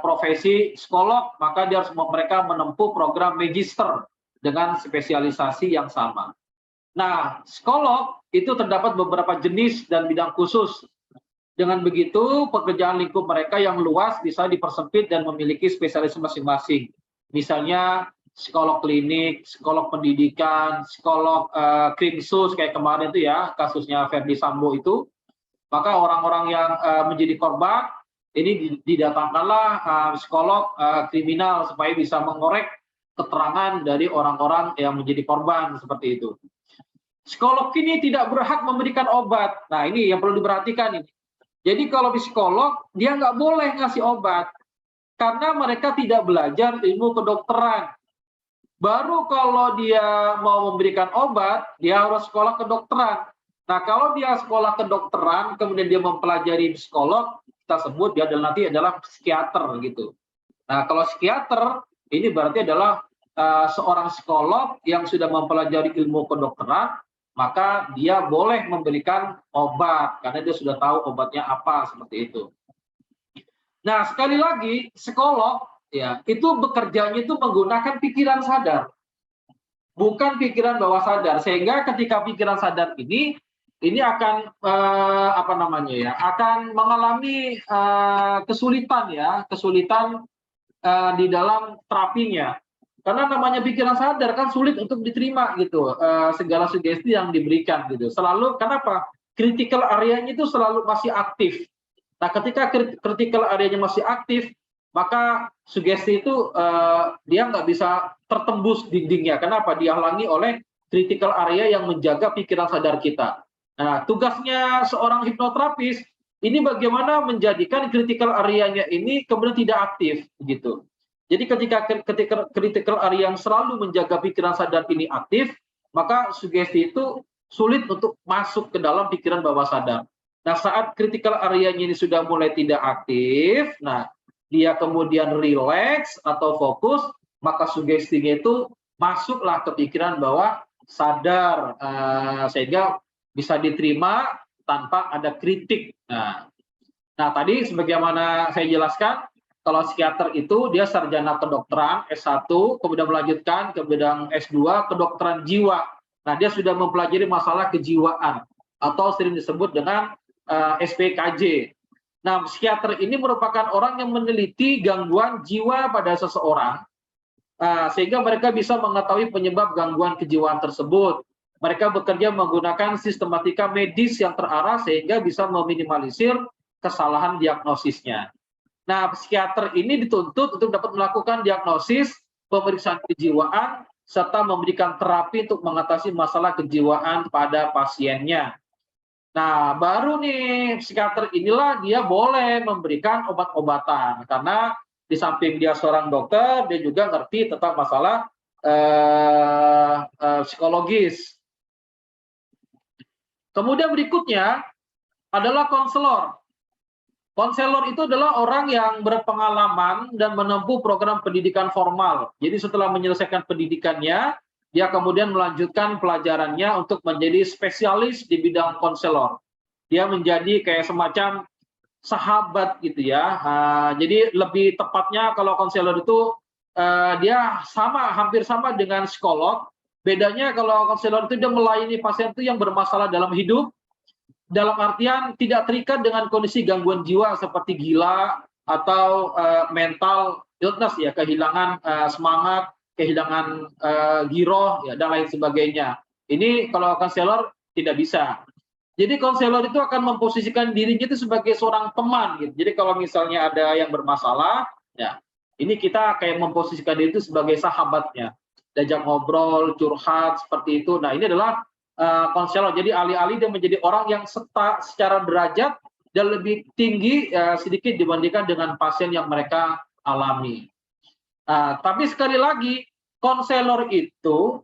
profesi psikolog, maka mereka menempuh program magister dengan spesialisasi yang sama. Nah, psikolog itu terdapat beberapa jenis dan bidang khusus. Dengan begitu, pekerjaan lingkup mereka yang luas bisa dipersempit dan memiliki spesialis masing-masing. Misalnya, psikolog klinik, psikolog pendidikan, psikolog krimsus, kayak kemarin itu ya, kasusnya Verdi Sambo itu. Maka orang-orang yang menjadi korban, ini didatangkanlah psikolog kriminal supaya bisa mengorek keterangan dari orang-orang yang menjadi korban, seperti itu. Psikolog ini tidak berhak memberikan obat. Nah, ini yang perlu diperhatikan ini. Jadi kalau psikolog, dia nggak boleh ngasih obat. Karena mereka tidak belajar ilmu kedokteran. Baru kalau dia mau memberikan obat, dia harus sekolah kedokteran. Nah, kalau dia sekolah kedokteran, kemudian dia mempelajari psikolog, kita sebut dia nanti adalah psikiater gitu. Nah, kalau psikiater, ini berarti adalah seorang psikolog yang sudah mempelajari ilmu kedokteran, maka dia boleh memberikan obat karena dia sudah tahu obatnya apa, seperti itu. Nah, sekali lagi psikolog ya itu bekerjanya itu menggunakan pikiran sadar, bukan pikiran bawah sadar, sehingga ketika pikiran sadar ini akan akan mengalami kesulitan di dalam terapinya. Karena namanya pikiran sadar kan sulit untuk diterima gitu, segala sugesti yang diberikan gitu. Selalu, kenapa? Critical area-nya itu selalu masih aktif. Nah, ketika critical area-nya masih aktif, maka sugesti itu dia nggak bisa tertembus dindingnya. Kenapa? Dihalangi oleh critical area yang menjaga pikiran sadar kita. Nah, tugasnya seorang hipnoterapis ini bagaimana menjadikan critical area-nya ini kemudian tidak aktif gitu. Jadi ketika critical area yang selalu menjaga pikiran sadar ini aktif, maka sugesti itu sulit untuk masuk ke dalam pikiran bawah sadar. Nah, saat critical area-nya ini sudah mulai tidak aktif, nah dia kemudian relax atau fokus, maka sugestinya itu masuklah ke pikiran bawah sadar, sehingga bisa diterima tanpa ada kritik. Nah, tadi sebagaimana saya jelaskan, kalau psikiater itu dia sarjana kedokteran S1, kemudian melanjutkan ke bidang S2 kedokteran jiwa. Nah, dia sudah mempelajari masalah kejiwaan atau sering disebut dengan SPKJ. Nah, psikiater ini merupakan orang yang meneliti gangguan jiwa pada seseorang, sehingga mereka bisa mengetahui penyebab gangguan kejiwaan tersebut. Mereka bekerja menggunakan sistematika medis yang terarah sehingga bisa meminimalisir kesalahan diagnosisnya. Nah, psikiater ini dituntut untuk dapat melakukan diagnosis, pemeriksaan kejiwaan, serta memberikan terapi untuk mengatasi masalah kejiwaan pada pasiennya. Nah, baru nih psikiater inilah dia boleh memberikan obat-obatan, karena di samping dia seorang dokter, dia juga ngerti tentang masalah psikologis. Kemudian berikutnya adalah konselor. Konselor itu adalah orang yang berpengalaman dan menempuh program pendidikan formal. Jadi setelah menyelesaikan pendidikannya, dia kemudian melanjutkan pelajarannya untuk menjadi spesialis di bidang konselor. Dia menjadi kayak semacam sahabat gitu ya. Jadi lebih tepatnya kalau konselor itu dia hampir sama dengan psikolog. Bedanya kalau konselor itu dia melayani pasien itu yang bermasalah dalam hidup, dalam artian tidak terikat dengan kondisi gangguan jiwa seperti gila atau mental illness ya, kehilangan semangat, kehilangan giroh ya, dan lain sebagainya. Ini kalau konselor tidak bisa. Jadi konselor itu akan memposisikan dirinya itu sebagai seorang teman gitu. Jadi kalau misalnya ada yang bermasalah, ya ini kita kayak memposisikan diri itu sebagai sahabatnya, diajak ngobrol, curhat seperti itu. Nah, ini adalah konselor. Jadi alih-alih dia menjadi orang yang secara derajat dan lebih tinggi sedikit dibandingkan dengan pasien yang mereka alami. Tapi sekali lagi, konselor itu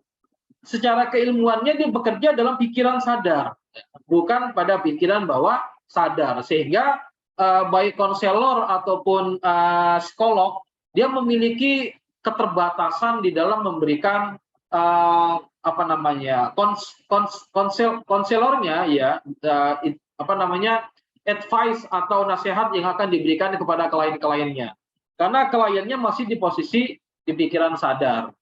secara keilmuannya dia bekerja dalam pikiran sadar, bukan pada pikiran bawah sadar. Sehingga baik konselor ataupun psikolog, dia memiliki keterbatasan di dalam memberikan apa namanya konselornya ya apa namanya advice atau nasihat yang akan diberikan kepada klien-kliennya, karena kliennya masih di posisi di pikiran sadar.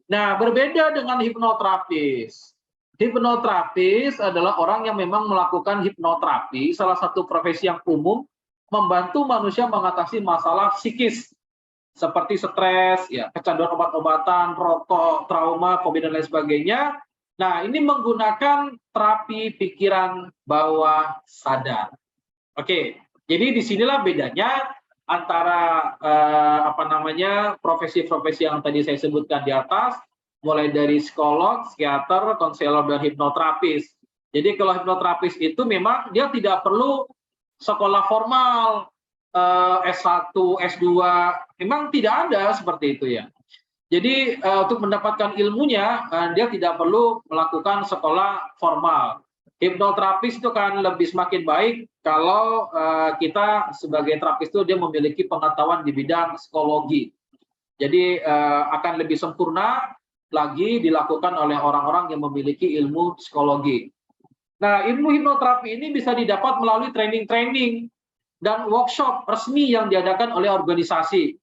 Nah, berbeda dengan hipnoterapis. Hipnoterapis adalah orang yang memang melakukan hipnoterapi, salah satu profesi yang umum membantu manusia mengatasi masalah psikis seperti stres, ya, kecanduan obat-obatan, rokok, trauma, fobia dan lain sebagainya. Nah, ini menggunakan terapi pikiran bawah sadar. Oke, jadi disinilah bedanya antara apa namanya profesi-profesi yang tadi saya sebutkan di atas, mulai dari psikolog, psikiater, konselor, dan hipnoterapis. Jadi kalau hipnoterapis itu memang dia tidak perlu sekolah formal, S1, S2, memang tidak ada seperti itu ya. Jadi untuk mendapatkan ilmunya, dia tidak perlu melakukan sekolah formal. Hipnoterapis itu kan lebih semakin baik kalau kita sebagai terapis itu dia memiliki pengetahuan di bidang psikologi. Jadi akan lebih sempurna lagi dilakukan oleh orang-orang yang memiliki ilmu psikologi. Nah, ilmu hipnoterapi ini bisa didapat melalui training-training dan workshop resmi yang diadakan oleh organisasi.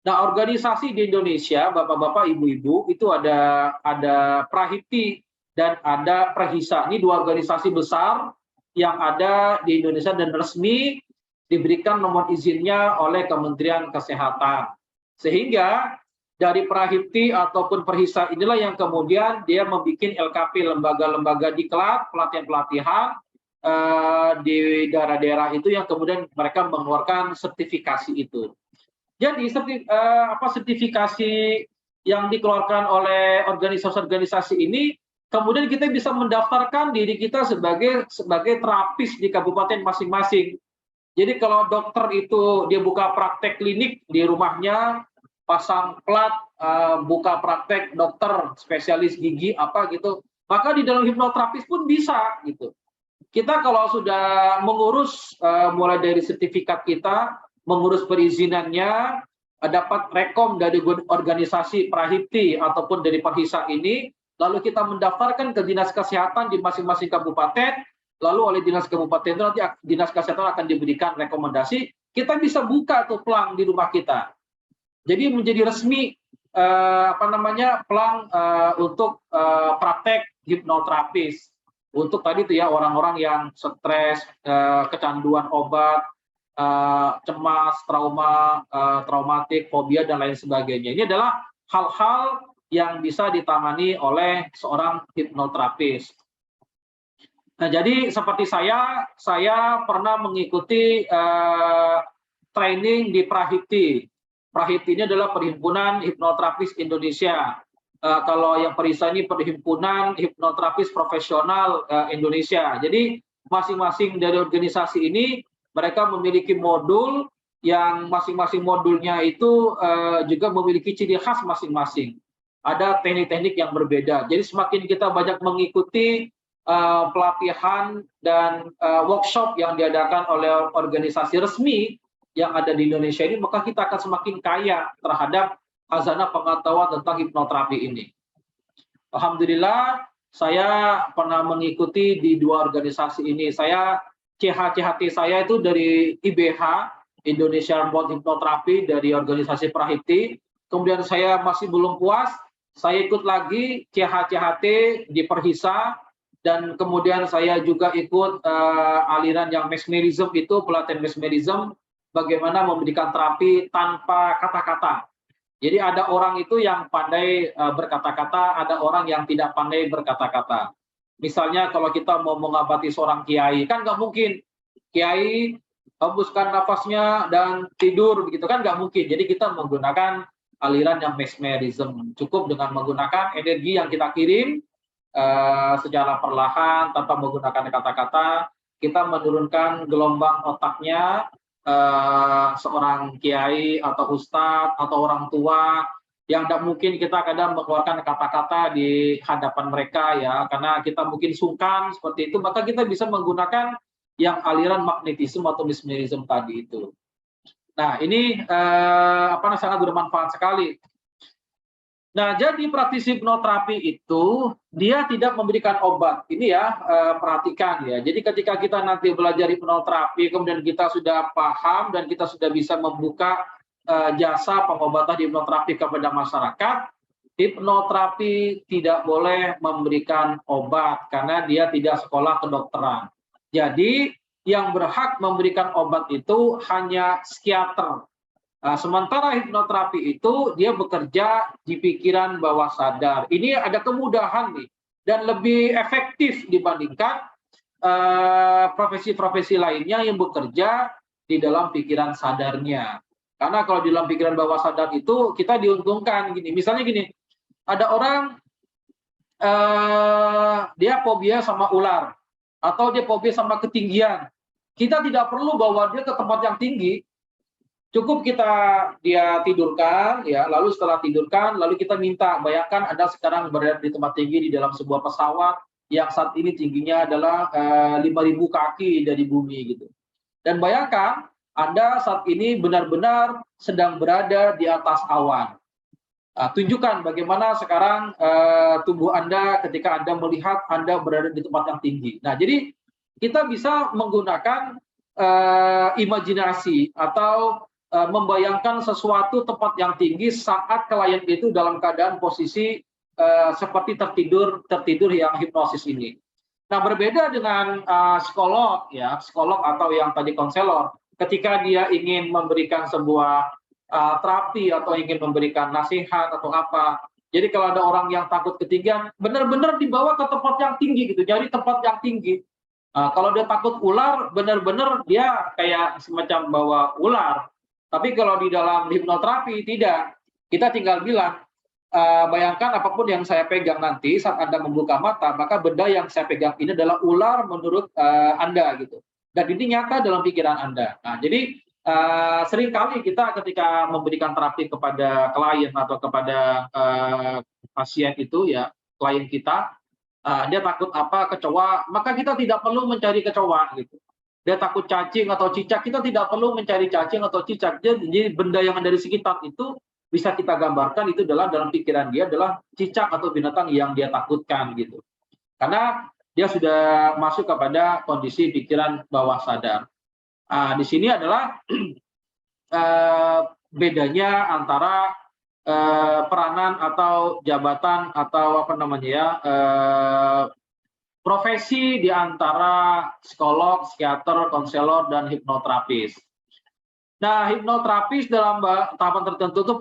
Nah, organisasi di Indonesia, bapak-bapak, ibu-ibu, itu ada Prahiti dan ada Perhisa. Ini dua organisasi besar yang ada di Indonesia dan resmi diberikan nomor izinnya oleh Kementerian Kesehatan. Sehingga dari Prahiti ataupun Perhisa inilah yang kemudian dia membuat LKP, lembaga-lembaga diklat, pelatihan-pelatihan di daerah-daerah itu yang kemudian mereka mengeluarkan sertifikasi itu. Jadi sertifikasi yang dikeluarkan oleh organisasi-organisasi ini, kemudian kita bisa mendaftarkan diri kita sebagai terapis di kabupaten masing-masing. Jadi kalau dokter itu dia buka praktek klinik di rumahnya, pasang plat, buka praktek dokter spesialis gigi apa gitu, maka di dalam hipnoterapis pun bisa gitu. Kita kalau sudah mengurus mulai dari sertifikat kita, mengurus perizinannya, dapat rekom dari organisasi Prahiti ataupun dari Perhisa ini, lalu kita mendaftarkan ke dinas kesehatan di masing-masing kabupaten, lalu oleh dinas kabupaten itu nanti dinas kesehatan akan diberikan rekomendasi, kita bisa buka tuh pelang di rumah kita. Jadi menjadi resmi pelang untuk praktek hipnoterapis. Untuk tadi itu ya orang-orang yang stres, kecanduan obat, cemas, trauma, traumatik, fobia dan lain sebagainya. Ini adalah hal-hal yang bisa ditangani oleh seorang hipnoterapis. Nah, jadi seperti saya pernah mengikuti training di Prahiti. Prahiti ini adalah Perhimpunan Hipnoterapis Indonesia. Kalau yang Perhisa ini Perhimpunan Hipnoterapis Profesional Indonesia. Jadi masing-masing dari organisasi ini mereka memiliki modul yang masing-masing modulnya itu juga memiliki ciri khas masing-masing. Ada teknik-teknik yang berbeda. Jadi semakin kita banyak mengikuti pelatihan dan workshop yang diadakan oleh organisasi resmi yang ada di Indonesia ini, maka kita akan semakin kaya terhadap khazanah pengetahuan tentang hipnoterapi ini. Alhamdulillah, saya pernah mengikuti di dua organisasi ini. Saya CHT saya itu dari IBH, Indonesia Board Hypnotherapy, dari organisasi Prahiti. Kemudian saya masih belum puas, saya ikut lagi CHT di Perhisa, dan kemudian saya juga ikut aliran yang mesmerism itu, pelatihan mesmerism, bagaimana memberikan terapi tanpa kata-kata. Jadi ada orang itu yang pandai berkata-kata, ada orang yang tidak pandai berkata-kata. Misalnya kalau kita mau mengobati seorang kiai, kan nggak mungkin kiai hembuskan nafasnya dan tidur, begitu kan nggak mungkin. Jadi kita menggunakan aliran yang mesmerism. Cukup dengan menggunakan energi yang kita kirim secara perlahan tanpa menggunakan kata-kata, kita menurunkan gelombang otaknya seorang kiai atau ustadz atau orang tua, yang tidak mungkin kita kadang mengeluarkan kata-kata di hadapan mereka ya, karena kita mungkin sungkan seperti itu, maka kita bisa menggunakan yang aliran magnetisme atau mesmerism tadi itu. Nah, ini sangat bermanfaat sekali. Nah, jadi praktisi hipnoterapi itu dia tidak memberikan obat. Ini ya, perhatikan ya. Jadi ketika kita nanti belajar hipnoterapi, kemudian kita sudah paham dan kita sudah bisa membuka jasa pengobatan hipnoterapi kepada masyarakat, hipnoterapi tidak boleh memberikan obat karena dia tidak sekolah kedokteran. Jadi yang berhak memberikan obat itu hanya psikiater. Nah, sementara hipnoterapi itu dia bekerja di pikiran bawah sadar. Ini ada kemudahan nih dan lebih efektif dibandingkan profesi-profesi lainnya yang bekerja di dalam pikiran sadarnya. Karena kalau di dalam pikiran bawah sadar itu kita diuntungkan gini. Misalnya gini, ada orang dia fobia sama ular atau dia fobia sama ketinggian. Kita tidak perlu bawa dia ke tempat yang tinggi. Cukup dia tidurkan, ya. Lalu setelah tidurkan, lalu kita minta, bayangkan Anda sekarang berada di tempat tinggi di dalam sebuah pesawat yang saat ini tingginya adalah 5.000 kaki dari bumi gitu. Dan bayangkan Anda saat ini benar-benar sedang berada di atas awan. Tunjukkan bagaimana sekarang tubuh Anda ketika Anda melihat Anda berada di tempat yang tinggi. Nah, jadi kita bisa menggunakan imajinasi atau membayangkan sesuatu tempat yang tinggi saat klien itu dalam keadaan posisi seperti tertidur yang hipnosis ini. Nah, berbeda dengan psikolog atau yang tadi konselor, ketika dia ingin memberikan sebuah terapi atau ingin memberikan nasihat atau apa. Jadi kalau ada orang yang takut ketinggian, benar-benar dibawa ke tempat yang tinggi gitu, jadi tempat yang tinggi. Kalau dia takut ular, benar-benar dia kayak semacam bawa ular. Tapi kalau di dalam hipnoterapi tidak, kita tinggal bilang, bayangkan apapun yang saya pegang nanti saat Anda membuka mata, maka benda yang saya pegang ini adalah ular menurut Anda gitu. Dan ini nyata dalam pikiran Anda. Nah, jadi seringkali kita ketika memberikan terapi kepada klien atau kepada pasien itu ya, klien kita, dia takut kecoa, maka kita tidak perlu mencari kecoa gitu. Dia takut cacing atau cicak, kita tidak perlu mencari cacing atau cicak. Jadi benda yang ada di sekitar itu bisa kita gambarkan itu adalah dalam pikiran dia adalah cicak atau binatang yang dia takutkan gitu. Karena dia sudah masuk kepada kondisi pikiran bawah sadar. Di sini adalah bedanya antara peranan atau jabatan atau profesi di antara psikolog, psikiater, konselor, dan hipnoterapis. Nah, hipnoterapis dalam tahapan tertentu itu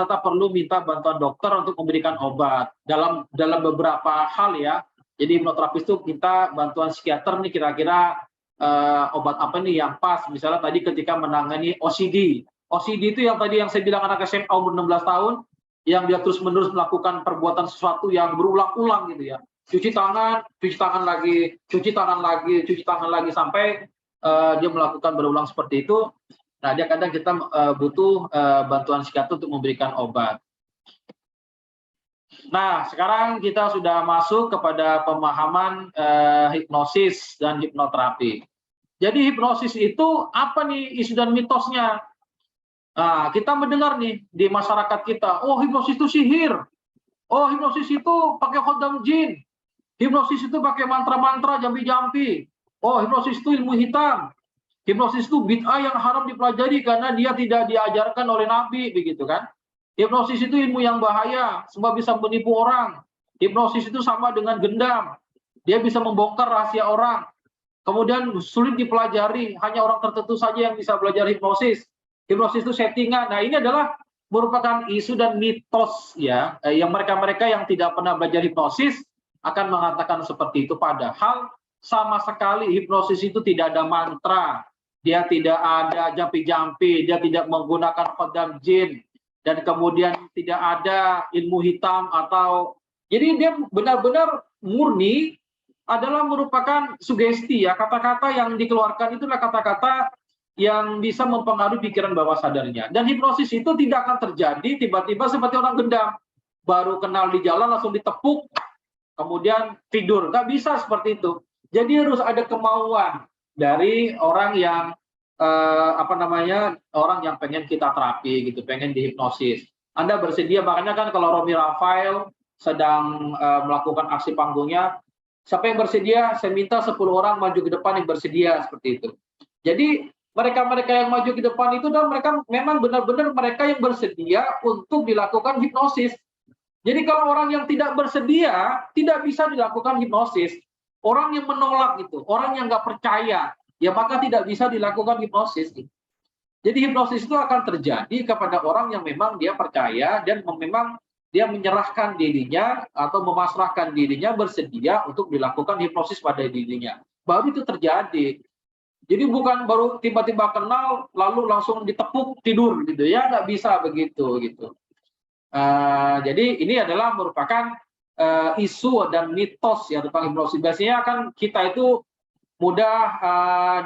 tetap perlu minta bantuan dokter untuk memberikan obat dalam beberapa hal ya. Jadi hipnoterapis itu minta bantuan psikiater nih kira-kira obat apa nih yang pas. Misalnya tadi ketika menangani OCD. OCD itu yang tadi yang saya bilang anak SMA umur 16 tahun yang dia terus-menerus melakukan perbuatan sesuatu yang berulang-ulang gitu ya. Cuci tangan lagi, cuci tangan lagi sampai dia melakukan berulang seperti itu. Nah, dia kadang kita butuh bantuan psikiater untuk memberikan obat. Nah, sekarang kita sudah masuk kepada pemahaman hipnosis dan hipnoterapi. Jadi hipnosis itu apa nih isu dan mitosnya? Nah, kita mendengar nih di masyarakat kita, oh hipnosis itu sihir, oh hipnosis itu pakai khodam jin, hipnosis itu pakai mantra-mantra jampi-jampi, oh hipnosis itu ilmu hitam, hipnosis itu bid'ah yang haram dipelajari karena dia tidak diajarkan oleh Nabi, begitu kan? Hipnosis itu ilmu yang bahaya, sebab bisa menipu orang. Hipnosis itu sama dengan gendam, dia bisa membongkar rahasia orang. Kemudian sulit dipelajari, hanya orang tertentu saja yang bisa belajar hipnosis. Hipnosis itu settingan. Nah, ini adalah merupakan isu dan mitos ya, yang mereka-mereka yang tidak pernah belajar hipnosis akan mengatakan seperti itu. Padahal sama sekali hipnosis itu tidak ada mantra, dia tidak ada jampi-jampi, dia tidak menggunakan khodam jin, dan kemudian tidak ada ilmu hitam atau jadi dia benar-benar murni adalah merupakan sugesti ya, kata-kata yang dikeluarkan itulah kata-kata yang bisa mempengaruhi pikiran bawah sadarnya. Dan hipnosis itu tidak akan terjadi tiba-tiba seperti orang gendam. Baru kenal di jalan langsung ditepuk, kemudian tidur. Nggak bisa seperti itu. Jadi harus ada kemauan dari orang yang orang yang pengen kita terapi gitu, pengen dihipnosis. Anda bersedia, makanya kan kalau Romy Rafael sedang melakukan aksi panggungnya, siapa yang bersedia? Saya minta 10 orang maju ke depan yang bersedia, seperti itu. Jadi mereka-mereka yang maju ke depan itu dan mereka memang benar-benar mereka yang bersedia untuk dilakukan hipnosis. Jadi kalau orang yang tidak bersedia, tidak bisa dilakukan hipnosis. Orang yang menolak itu, orang yang nggak percaya, ya maka tidak bisa dilakukan hipnosis. Jadi hipnosis itu akan terjadi kepada orang yang memang dia percaya dan memang dia menyerahkan dirinya atau memasrahkan dirinya bersedia untuk dilakukan hipnosis pada dirinya. Baru itu terjadi. Jadi bukan baru tiba-tiba kenal lalu langsung ditepuk tidur gitu ya, nggak bisa begitu gitu. Jadi ini adalah merupakan isu dan mitos ya tentang hipnosis. Biasanya kan kita itu mudah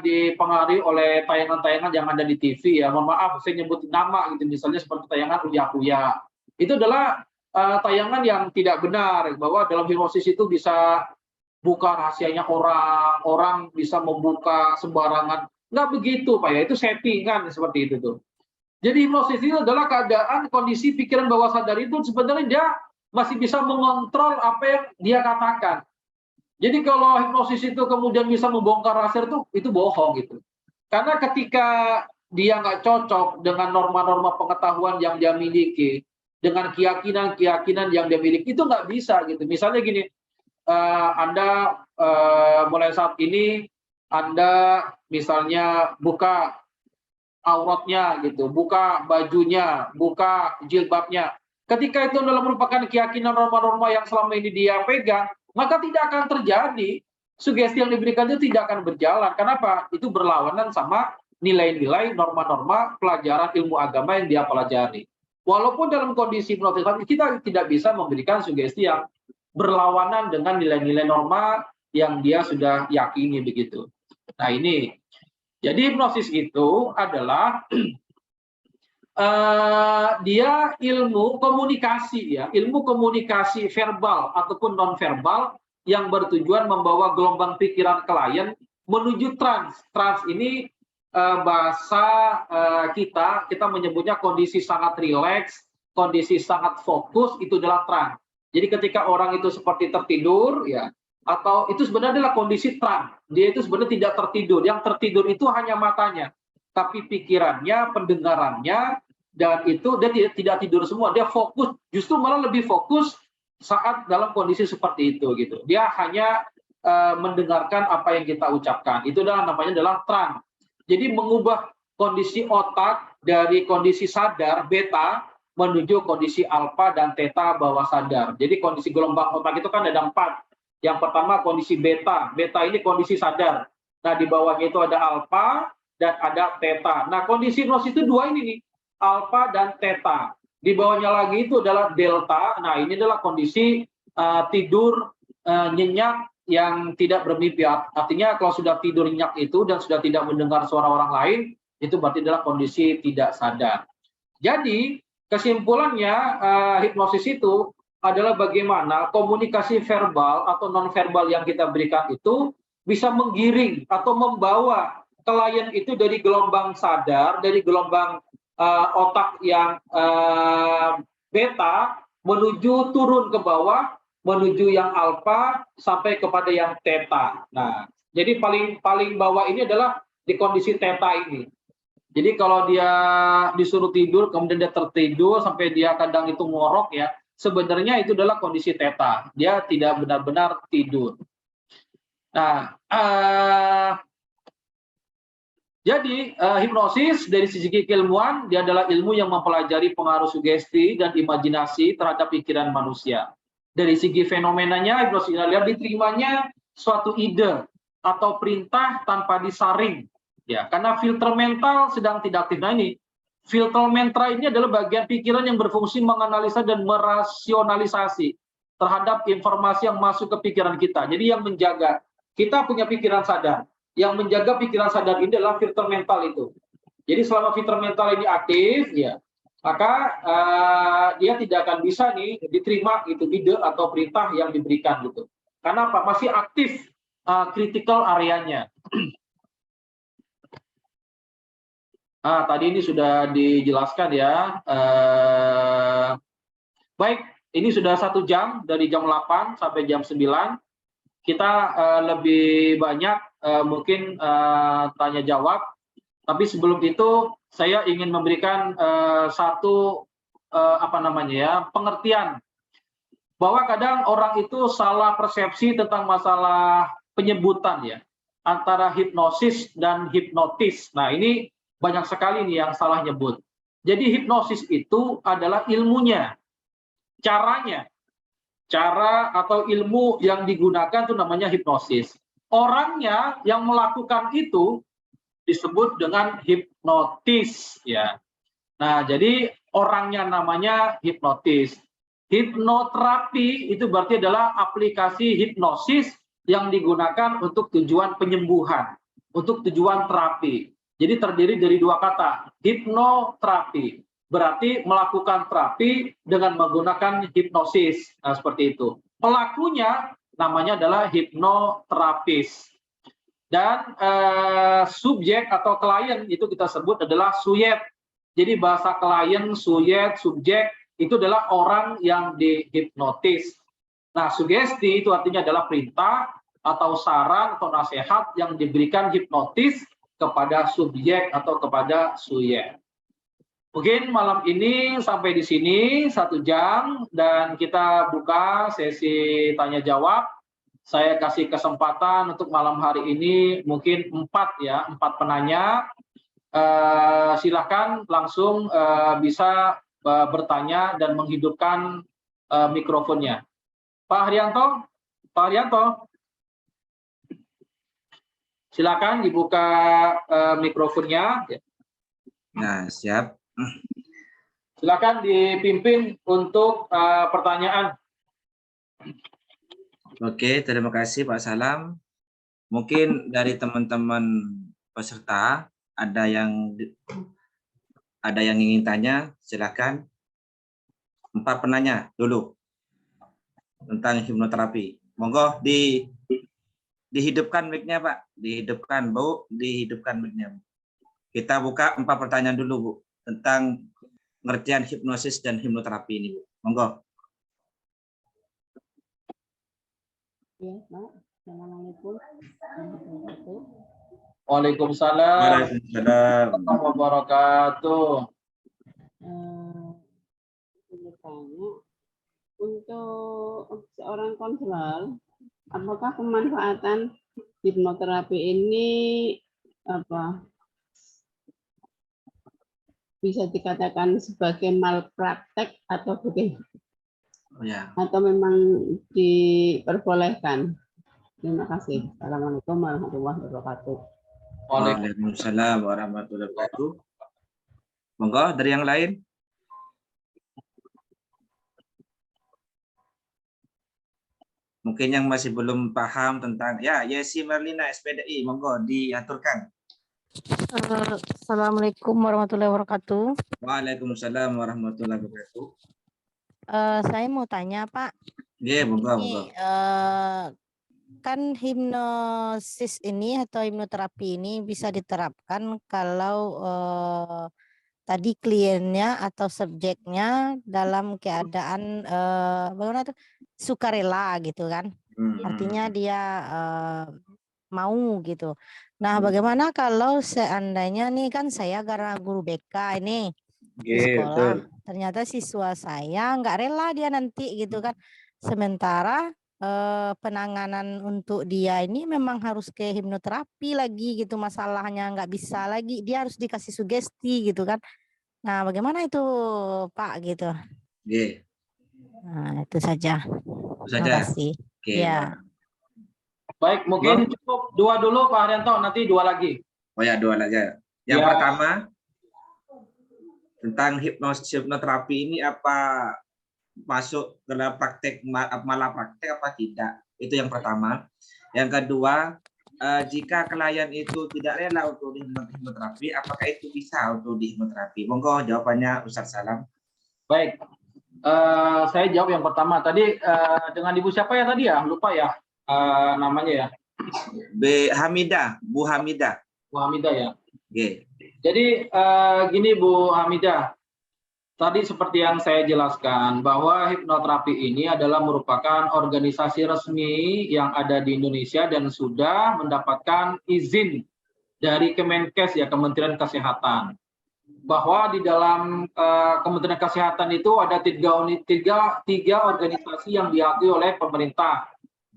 dipengaruhi oleh tayangan-tayangan yang ada di TV ya. Mohon maaf saya nyebut nama gitu, misalnya seperti tayangan Uya-Kuya. Itu adalah tayangan yang tidak benar, bahwa dalam hipnosis itu bisa buka rahasianya orang bisa membuka sembarangan. Nggak begitu Pak ya, itu settingan seperti itu tuh. Jadi hipnosis itu adalah keadaan kondisi pikiran bawah sadar itu sebenarnya dia masih bisa mengontrol apa yang dia katakan. Jadi kalau hipnosis itu kemudian bisa membongkar rahasia itu bohong gitu. Karena ketika dia nggak cocok dengan norma-norma pengetahuan yang dia miliki, dengan keyakinan-keyakinan yang dia miliki, itu nggak bisa gitu. Misalnya gini, Anda mulai saat ini Anda misalnya buka auratnya gitu, buka bajunya, buka jilbabnya. Ketika itu adalah merupakan keyakinan norma-norma yang selama ini dia pegang, maka tidak akan terjadi. Sugesti yang diberikan itu tidak akan berjalan. Kenapa? Itu berlawanan sama nilai-nilai, norma-norma pelajaran ilmu agama yang dia pelajari. Walaupun dalam kondisi hipnotis kita tidak bisa memberikan sugesti yang berlawanan dengan nilai-nilai norma yang dia sudah yakini begitu. Nah ini, jadi hipnosis itu adalah dia ilmu komunikasi ya, ilmu komunikasi verbal ataupun non verbal yang bertujuan membawa gelombang pikiran klien menuju trans. Trans ini bahasa kita menyebutnya kondisi sangat rileks, kondisi sangat fokus, itu adalah trans. Jadi ketika orang itu seperti tertidur ya, atau itu sebenarnya adalah kondisi trans. Dia itu sebenarnya tidak tertidur. Yang tertidur itu hanya matanya, tapi pikirannya, pendengarannya, dan itu dia tidak tidur semua. Dia fokus, justru malah lebih fokus saat dalam kondisi seperti itu gitu. Dia hanya mendengarkan apa yang kita ucapkan. Itu namanya adalah trans. Jadi mengubah kondisi otak dari kondisi sadar beta menuju kondisi alfa dan theta bawah sadar. Jadi kondisi gelombang otak itu kan ada 4. Yang pertama kondisi beta. Beta ini kondisi sadar. Nah di bawahnya itu ada alfa dan ada theta. Nah kondisi hipnosis itu 2 ini nih, alfa dan theta. Di bawahnya lagi itu adalah delta. Nah ini adalah kondisi tidur nyenyak yang tidak bermimpi. Artinya kalau sudah tidur nyenyak itu dan sudah tidak mendengar suara orang lain, itu berarti adalah kondisi tidak sadar. Jadi kesimpulannya hipnosis itu adalah bagaimana komunikasi verbal atau non verbal yang kita berikan itu bisa menggiring atau membawa klien itu dari gelombang sadar, dari gelombang otak yang beta menuju turun ke bawah, menuju yang alfa sampai kepada yang theta. Nah, jadi paling bawah ini adalah di kondisi theta ini. Jadi kalau dia disuruh tidur, kemudian dia tertidur sampai dia kadang itu ngorok ya, sebenarnya itu adalah kondisi theta. Dia tidak benar-benar tidur. Nah, jadi hipnosis dari sisi keilmuan, dia adalah ilmu yang mempelajari pengaruh sugesti dan imajinasi terhadap pikiran manusia. Dari segi fenomenanya, hipnosis adalah diterimanya suatu ide atau perintah tanpa disaring. Ya, karena filter mental sedang tidak aktif. Nah ini, filter mental ini adalah bagian pikiran yang berfungsi menganalisa dan merasionalisasi terhadap informasi yang masuk ke pikiran kita. Jadi yang menjaga, kita punya pikiran sadar. Yang menjaga pikiran sadar ini adalah filter mental itu. Jadi selama fitur mental ini aktif, ya, maka dia tidak akan bisa nih diterima itu ide atau perintah yang diberikan gitu. Karena apa? Masih aktif critical areanya. Tadi ini sudah dijelaskan ya. Baik, ini sudah 1 jam dari jam 8 sampai jam 9. Kita lebih banyak mungkin tanya jawab. Tapi sebelum itu saya ingin memberikan satu pengertian bahwa kadang orang itu salah persepsi tentang masalah penyebutan ya antara hipnosis dan hipnotis. Nah, ini banyak sekali nih yang salah nyebut. Jadi hipnosis itu adalah ilmunya, caranya. Cara atau ilmu yang digunakan itu namanya hipnosis. Orangnya yang melakukan itu disebut dengan hipnotis ya. Nah, jadi orangnya namanya hipnotis. Hipnoterapi itu berarti adalah aplikasi hipnosis yang digunakan untuk tujuan penyembuhan, untuk tujuan terapi. Jadi terdiri dari 2 kata, hipnoterapi. Berarti melakukan terapi dengan menggunakan hipnosis. Nah, seperti itu. Pelakunya namanya adalah hipnoterapis. Dan subjek atau klien itu kita sebut adalah suyet. Jadi bahasa klien, suyet, subjek itu adalah orang yang dihipnotis. Nah, sugesti itu artinya adalah perintah atau saran atau nasihat yang diberikan hipnotis kepada subjek atau kepada suyet. Mungkin malam ini sampai di sini 1 jam dan kita buka sesi tanya jawab. Saya kasih kesempatan untuk malam hari ini mungkin 4 penanya. Silakan langsung bisa bertanya dan menghidupkan mikrofonnya. Pak Haryanto, silakan dibuka mikrofonnya. Nah, siap. Silakan dipimpin untuk pertanyaan. Oke, terima kasih Pak Salam. Mungkin dari teman-teman peserta ada yang ingin tanya, silakan. 4 penanya dulu tentang hipnoterapi. Monggo dihidupkan mic-nya Pak, dihidupkan Bu, dihidupkan mic-nya. Kita buka 4 pertanyaan dulu Bu tentang pengertian hipnosis dan hipnoterapi ini Bu. Monggo. Ya, Pak. Assalamualaikum warahmatullahi wabarakatuh. Waalaikumsalam warahmatullahi wabarakatuh. Bertanya, untuk seorang konselor, apakah pemanfaatan hipnoterapi ini bisa dikatakan sebagai malpraktek atau bagaimana? Ya. Atau memang diperbolehkan? Terima kasih. Assalamualaikum warahmatullahi wabarakatuh. Waalaikumsalam warahmatullahi wabarakatuh. Monggo dari yang lain. Mungkin yang masih belum paham tentang Yesi Marlina SPDI, monggo diaturkan. Assalamualaikum warahmatullahi wabarakatuh. Waalaikumsalam warahmatullahi wabarakatuh. Saya mau tanya Pak. Iya, monggo. Kan hipnosis ini atau hipnoterapi ini bisa diterapkan kalau tadi kliennya atau subjeknya dalam keadaan bagaimana tuh sukarela gitu kan. Artinya dia mau gitu. Nah, bagaimana kalau seandainya nih kan saya karena guru BK ini di sekolah, ternyata siswa saya nggak rela dia nanti gitu kan. Sementara penanganan untuk dia ini memang harus ke hipnoterapi lagi gitu, masalahnya nggak bisa lagi, dia harus dikasih sugesti gitu kan. Nah, bagaimana itu Pak gitu? Nah, itu saja. Terima kasih. Ya. Baik, mungkin cukup 2 dulu Pak Haryanto, nanti 2 lagi. Oh ya, 2 aja. Yang pertama tentang hipnoterapi ini apa masuk dalam praktek malah praktek apa tidak? Itu yang pertama. Yang kedua, jika klien itu tidak rela untuk dihipnoterapi, apakah itu bisa untuk dihipnoterapi? Monggo jawabannya Ustaz Salam. Baik, saya jawab yang pertama tadi dengan Ibu siapa ya tadi ya? Lupa ya namanya ya. Bu Hamidah. Bu Hamidah ya. Oke. Jadi gini Bu Hamidah, tadi seperti yang saya jelaskan bahwa hipnoterapi ini adalah merupakan organisasi resmi yang ada di Indonesia dan sudah mendapatkan izin dari Kemenkes ya, Kementerian Kesehatan. Bahwa di dalam Kementerian Kesehatan itu ada tiga organisasi yang diakui oleh pemerintah.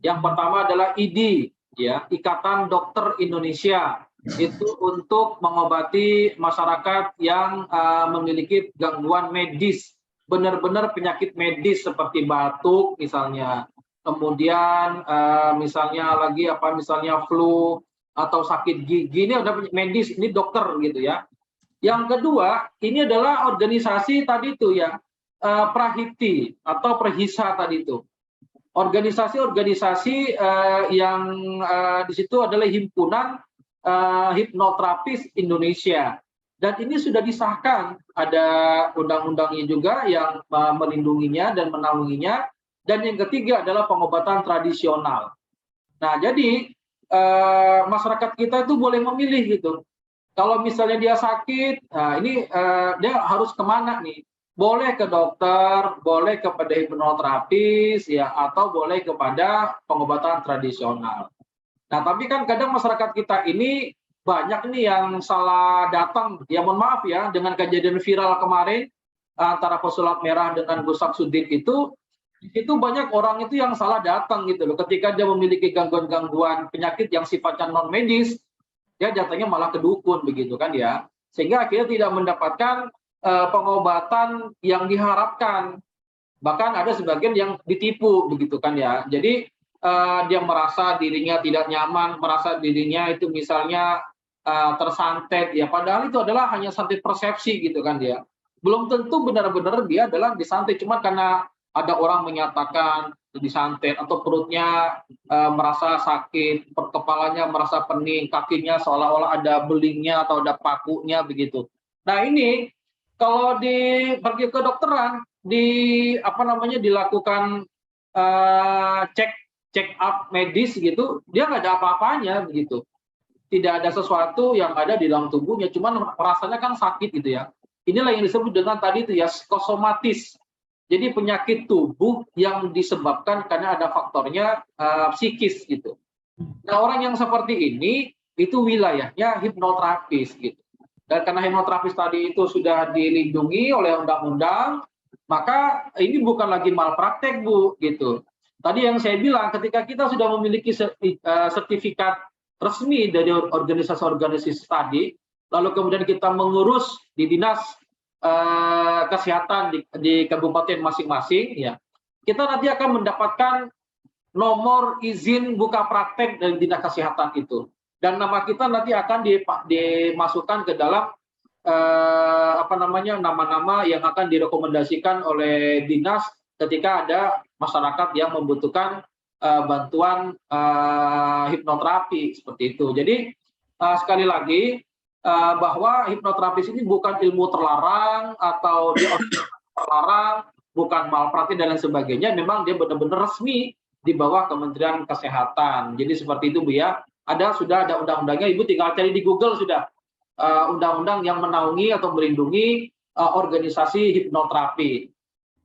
Yang pertama adalah IDI, ya, Ikatan Dokter Indonesia. Itu untuk mengobati masyarakat yang memiliki gangguan medis, benar-benar penyakit medis seperti batuk misalnya, kemudian misalnya lagi misalnya flu atau sakit gigi, ini udah medis, ini dokter gitu ya. Yang kedua, ini adalah organisasi tadi itu ya, Prahiti atau Perhisa tadi itu. Organisasi-organisasi yang di situ adalah himpunan hipnoterapis Indonesia, dan ini sudah disahkan, ada undang-undangnya juga yang melindunginya dan menaunginya. Dan yang ketiga adalah pengobatan tradisional. Nah, jadi masyarakat kita itu boleh memilih gitu. Kalau misalnya dia sakit, nah ini dia harus kemana nih? Boleh ke dokter, boleh kepada hipnoterapis, ya, atau boleh kepada pengobatan tradisional. Nah, tapi kan kadang masyarakat kita ini banyak nih yang salah datang. Ya mohon maaf ya, dengan kejadian viral kemarin antara pesulap merah dengan Gus Samsudin itu banyak orang itu yang salah datang gitu loh. Ketika dia memiliki gangguan-gangguan penyakit yang sifatnya non medis, dia jatuhnya malah ke dukun begitu kan ya. Sehingga akhirnya tidak mendapatkan pengobatan yang diharapkan. Bahkan ada sebagian yang ditipu begitu kan ya. Jadi dia merasa dirinya tidak nyaman, merasa dirinya itu misalnya tersantet ya, padahal itu adalah hanya santet persepsi gitu kan dia. Belum tentu benar-benar dia adalah disantet, cuma karena ada orang menyatakan disantet atau perutnya merasa sakit, kepalanya merasa pening, kakinya seolah-olah ada belingnya atau ada pakunya begitu. Nah, ini kalau pergi ke dokteran dilakukan check up medis gitu, dia nggak ada apa-apanya begitu. Tidak ada sesuatu yang ada di dalam tubuhnya, cuman rasanya kan sakit gitu ya. Inilah yang disebut dengan tadi itu ya, psikosomatis. Jadi penyakit tubuh yang disebabkan karena ada faktornya psikis gitu. Nah, orang yang seperti ini itu wilayahnya hipnoterapis gitu. Dan karena hipnoterapis tadi itu sudah dilindungi oleh undang-undang, maka ini bukan lagi malpraktek Bu gitu. Tadi yang saya bilang, ketika kita sudah memiliki sertifikat resmi dari organisasi-organisasi tadi, lalu kemudian kita mengurus di dinas kesehatan di kabupaten masing-masing, ya, kita nanti akan mendapatkan nomor izin buka praktek dari dinas kesehatan itu, dan nama kita nanti akan dimasukkan ke dalam nama-nama yang akan direkomendasikan oleh dinas ketika ada masyarakat yang membutuhkan bantuan hipnoterapi seperti itu. Jadi sekali lagi bahwa hipnoterapis ini bukan ilmu terlarang atau dia terlarang, bukan malpraktik dan lain sebagainya. Memang dia benar-benar resmi di bawah Kementerian Kesehatan. Jadi seperti itu Bu ya. Sudah ada undang-undangnya. Ibu tinggal cari di Google sudah undang-undang yang menaungi atau melindungi organisasi hipnoterapi.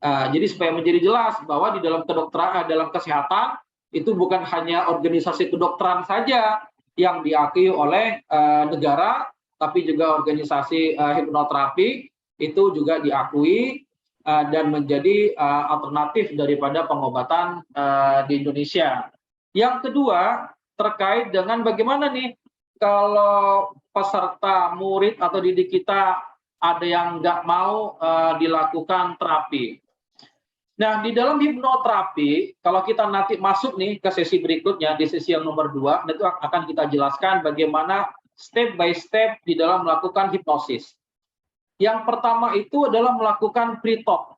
Jadi supaya menjadi jelas bahwa di dalam kedokteran, dalam kesehatan itu bukan hanya organisasi kedokteran saja yang diakui oleh negara, tapi juga organisasi hipnoterapi itu juga diakui dan menjadi alternatif daripada pengobatan di Indonesia. Yang kedua, terkait dengan bagaimana nih kalau peserta murid atau didik kita ada yang nggak mau dilakukan terapi. Nah, di dalam hipnoterapi, kalau kita nanti masuk nih ke sesi berikutnya, di sesi yang nomor 2, itu akan kita jelaskan bagaimana step by step di dalam melakukan hipnosis. Yang pertama itu adalah melakukan pre-talk.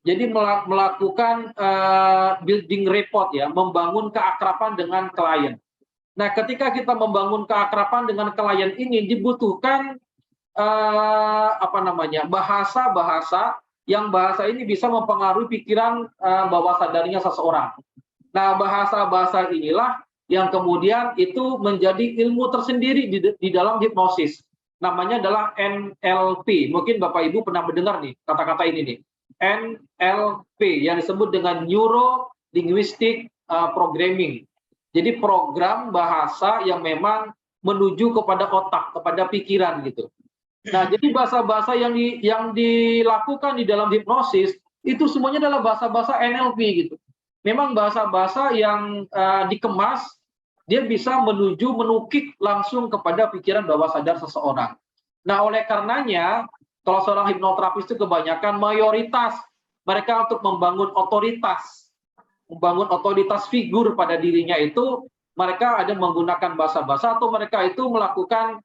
Jadi melakukan building rapport ya, membangun keakraban dengan klien. Nah, ketika kita membangun keakraban dengan klien ini dibutuhkan bahasa-bahasa yang bahasa ini bisa mempengaruhi pikiran bawah sadarnya seseorang. Nah, bahasa-bahasa inilah yang kemudian itu menjadi ilmu tersendiri di dalam hipnosis. Namanya adalah NLP. Mungkin Bapak Ibu pernah mendengar nih kata-kata ini nih. NLP yang disebut dengan Neuro Linguistic Programming. Jadi program bahasa yang memang menuju kepada otak, kepada pikiran gitu. Nah, jadi bahasa-bahasa yang dilakukan di dalam hipnosis itu semuanya adalah bahasa-bahasa NLP gitu. Memang bahasa-bahasa yang dikemas, dia bisa menukik langsung kepada pikiran bawah sadar seseorang. Nah, oleh karenanya, kalau seorang hipnoterapis itu kebanyakan mayoritas mereka untuk membangun otoritas figur pada dirinya itu, mereka ada menggunakan bahasa-bahasa atau mereka itu melakukan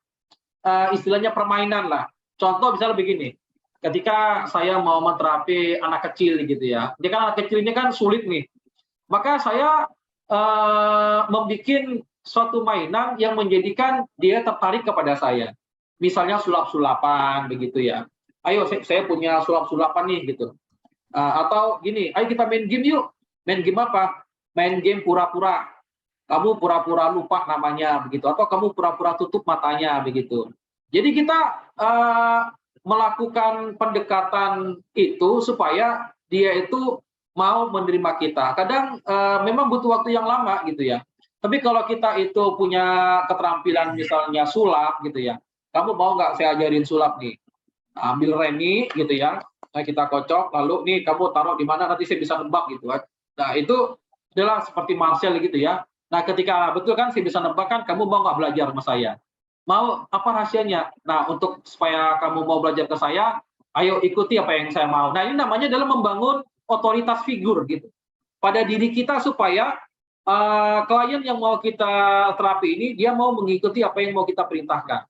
istilahnya permainan lah. Contoh misalnya begini, ketika saya mau menterapi anak kecil gitu ya, dia kan anak kecil ini kan sulit nih, maka saya membuat suatu mainan yang menjadikan dia tertarik kepada saya. Misalnya sulap-sulapan begitu ya. Ayo saya punya sulap-sulapan nih gitu. Atau gini, ayo kita main game yuk. Main game apa? Main game pura-pura. Kamu pura-pura lupa namanya begitu. Atau kamu pura-pura tutup matanya begitu. Jadi kita melakukan pendekatan itu supaya dia itu mau menerima kita. Kadang memang butuh waktu yang lama gitu ya. Tapi kalau kita itu punya keterampilan misalnya sulap gitu ya, kamu mau nggak saya ajarin sulap nih? Ambil remi gitu ya, nah, kita kocok, lalu nih kamu taruh di mana nanti saya bisa nebak gitu kan. Nah itu adalah seperti Marcel gitu ya. Nah ketika betul kan saya bisa nebak kan, kamu mau nggak belajar sama saya? Mau apa rahasianya? Nah untuk supaya kamu mau belajar ke saya, ayo ikuti apa yang saya mau. Nah ini namanya adalah membangun otoritas figur gitu pada diri kita supaya klien yang mau kita terapi ini dia mau mengikuti apa yang mau kita perintahkan.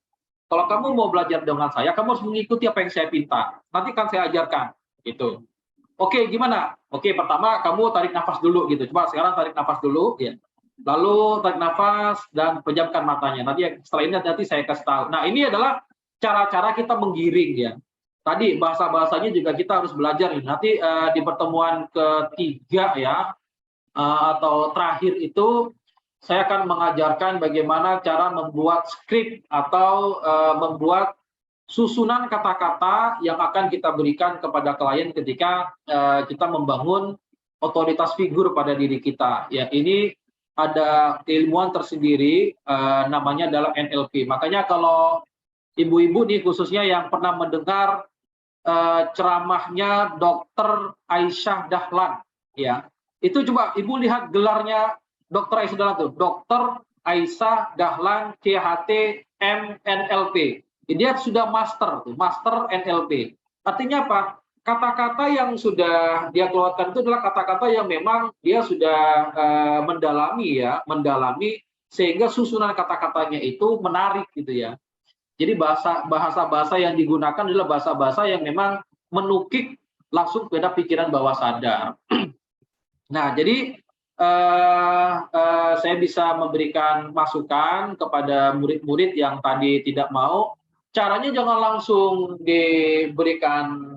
Kalau kamu mau belajar dengan saya, kamu harus mengikuti apa yang saya pinta. Nanti kan saya ajarkan gitu. Oke, gimana? Oke, pertama kamu tarik nafas dulu gitu. Coba sekarang tarik nafas dulu ya. Lalu tarik nafas dan pejamkan matanya. Setelah ini nanti saya kasih tahu. Nah, ini adalah cara-cara kita menggiring ya. Tadi bahasa-bahasanya juga kita harus belajar nih. Nanti di pertemuan ketiga ya atau terakhir itu saya akan mengajarkan bagaimana cara membuat skrip atau membuat susunan kata-kata yang akan kita berikan kepada klien ketika kita membangun otoritas figur pada diri kita. Ya, ini ada keilmuan tersendiri namanya adalah NLP. Makanya kalau ibu-ibu nih khususnya yang pernah mendengar ceramahnya Dr. Aisyah Dahlan, ya itu coba ibu lihat gelarnya Dr. Aisyah Dahlan tuh, Dr. Aisyah Dahlan CHT MNLP. Dia sudah master tuh, master NLP. Artinya apa? Kata-kata yang sudah dia keluarkan itu adalah kata-kata yang memang dia sudah mendalami sehingga susunan kata-katanya itu menarik gitu ya. Jadi bahasa-bahasa yang digunakan adalah bahasa-bahasa yang memang menukik langsung pada pikiran bawah sadar. Nah, jadi saya bisa memberikan masukan kepada murid-murid yang tadi tidak mau. Caranya jangan langsung diberikan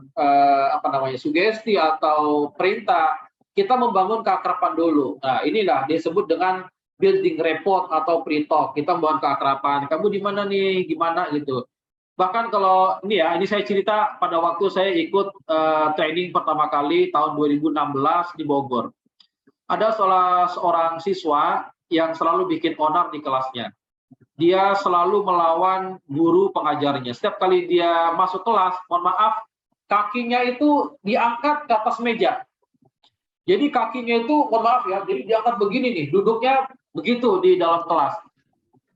sugesti atau perintah. Kita membangun keakraban dulu. Nah, inilah disebut dengan building rapport atau pre-talk. Kita membangun keakraban. Kamu di mana nih? Gimana gitu. Bahkan kalau ini saya cerita pada waktu saya ikut training pertama kali tahun 2016 di Bogor. Ada seorang siswa yang selalu bikin onar di kelasnya. Dia selalu melawan guru pengajarnya. Setiap kali dia masuk kelas, mohon maaf, kakinya itu diangkat ke atas meja. Jadi kakinya itu, mohon maaf ya, jadi diangkat begini nih, duduknya begitu di dalam kelas.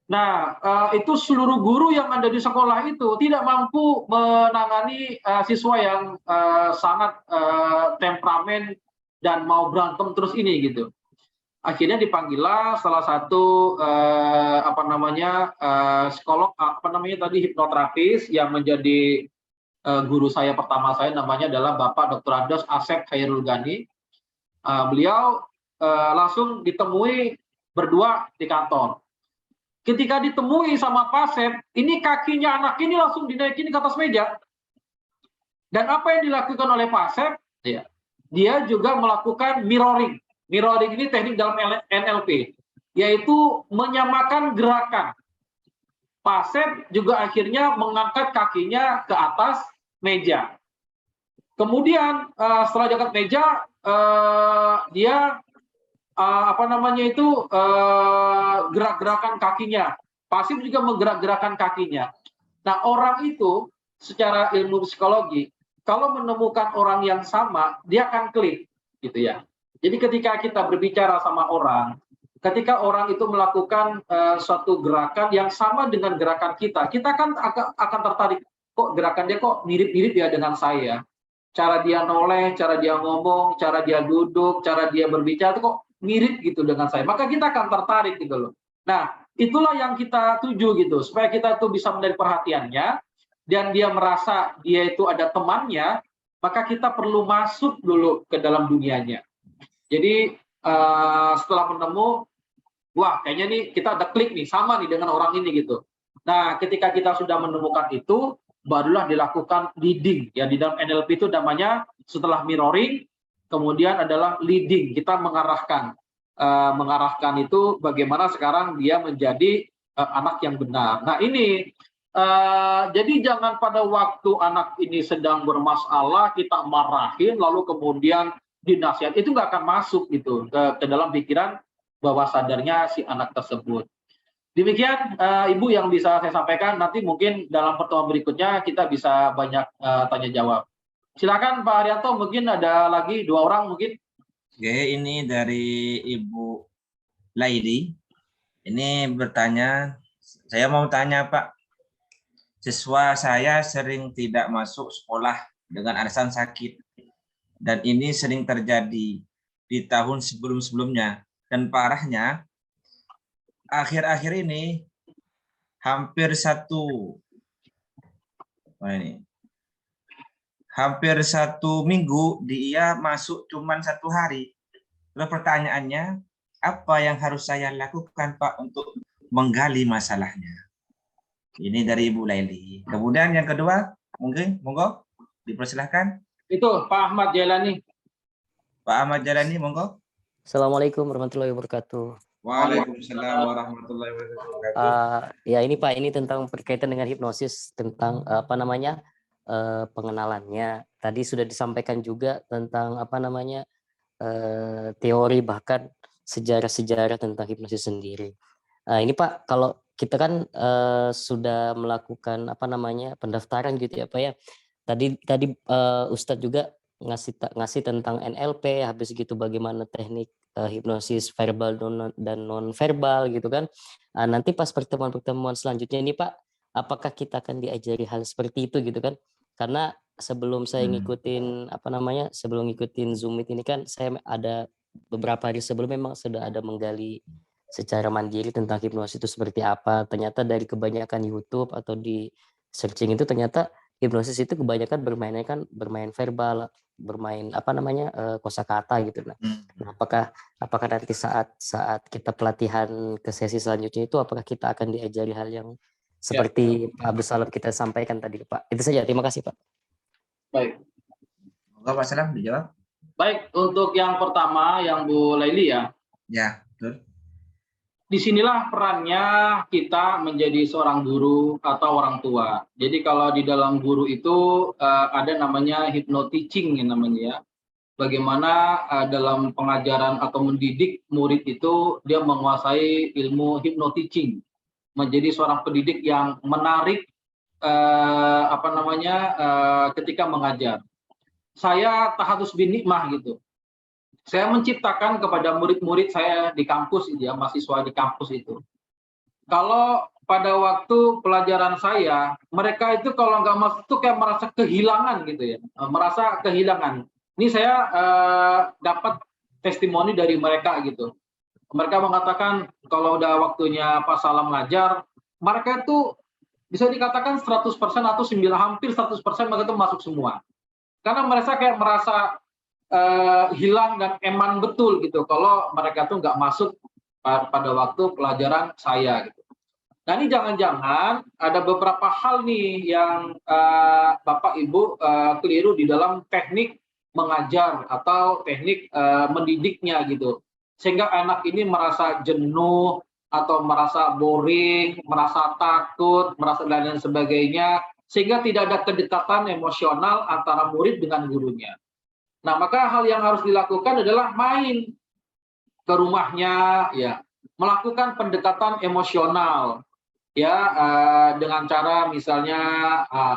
Nah, itu seluruh guru yang ada di sekolah itu tidak mampu menangani siswa yang sangat temperamen dan mau berantem terus ini gitu. Akhirnya dipanggillah salah satu psikolog hipnoterapis yang menjadi guru saya pertama saya, namanya adalah Bapak Dr. Andos Asep Khairul Ghani. Beliau langsung ditemui berdua di kantor. ketika ditemui sama Pak Asep, ini kakinya anak ini langsung dinaikin ke atas meja. Dan apa yang dilakukan oleh Pak Asep? Ya, dia juga melakukan mirroring. Mirroring ini teknik dalam NLP, yaitu menyamakan gerakan. Pak Asep juga akhirnya mengangkat kakinya ke atas meja. Kemudian setelah diangkat meja, dia gerak-gerakan kakinya. Pak Asep juga menggerak-gerakan kakinya. Nah, orang itu secara ilmu psikologi, kalau menemukan orang yang sama, dia akan klik, gitu ya. Jadi ketika kita berbicara sama orang, ketika orang itu melakukan suatu gerakan yang sama dengan gerakan kita kan akan tertarik. Kok gerakan dia kok mirip-mirip ya dengan saya. Cara dia noleh, cara dia ngomong, cara dia duduk, cara dia berbicara itu kok mirip gitu dengan saya. Maka kita akan tertarik gitu loh. Nah, itulah yang kita tuju gitu, supaya kita tuh bisa menarik perhatiannya, dan dia merasa dia itu ada temannya, maka kita perlu masuk dulu ke dalam dunianya. Jadi setelah menemu, wah kayaknya nih kita ada klik nih, sama nih dengan orang ini gitu. Nah, ketika kita sudah menemukan itu, barulah dilakukan leading. Ya, di dalam NLP itu namanya setelah mirroring, kemudian adalah leading. Kita mengarahkan itu bagaimana sekarang dia menjadi anak yang benar. Nah ini, jadi jangan pada waktu anak ini sedang bermasalah kita marahin lalu kemudian dinasihat, itu nggak akan masuk gitu ke dalam pikiran bawah sadarnya si anak tersebut. Demikian Ibu yang bisa saya sampaikan. Nanti mungkin dalam pertemuan berikutnya kita bisa banyak tanya jawab. Silakan Pak Haryanto, mungkin ada lagi 2 orang mungkin. Oke, ini dari Ibu Laili. Ini bertanya, saya mau tanya Pak, siswa saya sering tidak masuk sekolah dengan alasan sakit. Dan ini sering terjadi di tahun sebelum-sebelumnya. Dan parahnya, akhir-akhir ini hampir satu minggu dia masuk cuma 1 hari. Lalu pertanyaannya, apa yang harus saya lakukan Pak untuk menggali masalahnya? Ini dari Ibu Laili. Kemudian yang kedua, monggo dipersilahkan. Itu Pak Ahmad Jailani. Pak Ahmad Jailani, monggo. Assalamualaikum warahmatullahi wabarakatuh. Waalaikumsalam warahmatullahi wabarakatuh. Ya ini Pak, ini tentang berkaitan dengan hipnosis, tentang pengenalannya. Tadi sudah disampaikan juga tentang teori bahkan sejarah-sejarah tentang hipnosis sendiri. Ini Pak, kalau kita kan sudah melakukan pendaftaran gitu ya Pak ya. Tadi Ustadz juga ngasih tentang NLP, habis gitu bagaimana teknik hipnosis verbal dan non verbal gitu kan. Nanti pas pertemuan selanjutnya ini Pak, apakah kita akan diajari hal seperti itu gitu kan? Karena sebelum saya ngikutin sebelum ngikutin Zoom Meet ini kan saya ada beberapa hari sebelum memang sudah ada menggali secara mandiri tentang hipnosis itu seperti apa. Ternyata dari kebanyakan YouTube atau di searching itu ternyata hipnosis itu kebanyakan bermain verbal, bermain kosakata gitu. Nah, apakah nanti saat kita pelatihan ke sesi selanjutnya itu apakah kita akan diajari hal yang seperti Pak Abdul Salam kita sampaikan tadi Pak? Itu saja, terima kasih Pak. Baik. Pak Salam dijawab. Baik, untuk yang pertama yang Bu Laili ya. Ya, betul. Disinilah perannya kita menjadi seorang guru atau orang tua. Jadi kalau di dalam guru itu ada namanya hypno-teaching namanya ya. Bagaimana dalam pengajaran atau mendidik murid itu dia menguasai ilmu hypno-teaching. Menjadi seorang pendidik yang menarik ketika mengajar. Saya tahadus bin nikmah gitu. Saya menciptakan kepada murid-murid saya di kampus ya, mahasiswa di kampus itu. Kalau pada waktu pelajaran saya, mereka itu kalau nggak masuk tuh kayak merasa kehilangan gitu ya, merasa kehilangan. Ini saya dapat testimoni dari mereka gitu. Mereka mengatakan kalau udah waktunya Pak Salam ngajar, mereka itu bisa dikatakan 100% atau hampir 100% mereka itu masuk semua. Karena mereka kayak merasa hilang dan eman betul gitu kalau mereka tuh nggak masuk pada waktu pelajaran saya gitu. Nah, ini jangan-jangan ada beberapa hal nih yang Bapak Ibu keliru di dalam teknik mengajar atau teknik mendidiknya gitu. Sehingga anak ini merasa jenuh atau merasa boring, merasa takut, merasa dan lain sebagainya, sehingga tidak ada kedekatan emosional antara murid dengan gurunya. Nah, maka hal yang harus dilakukan adalah main ke rumahnya, ya, melakukan pendekatan emosional, ya, dengan cara misalnya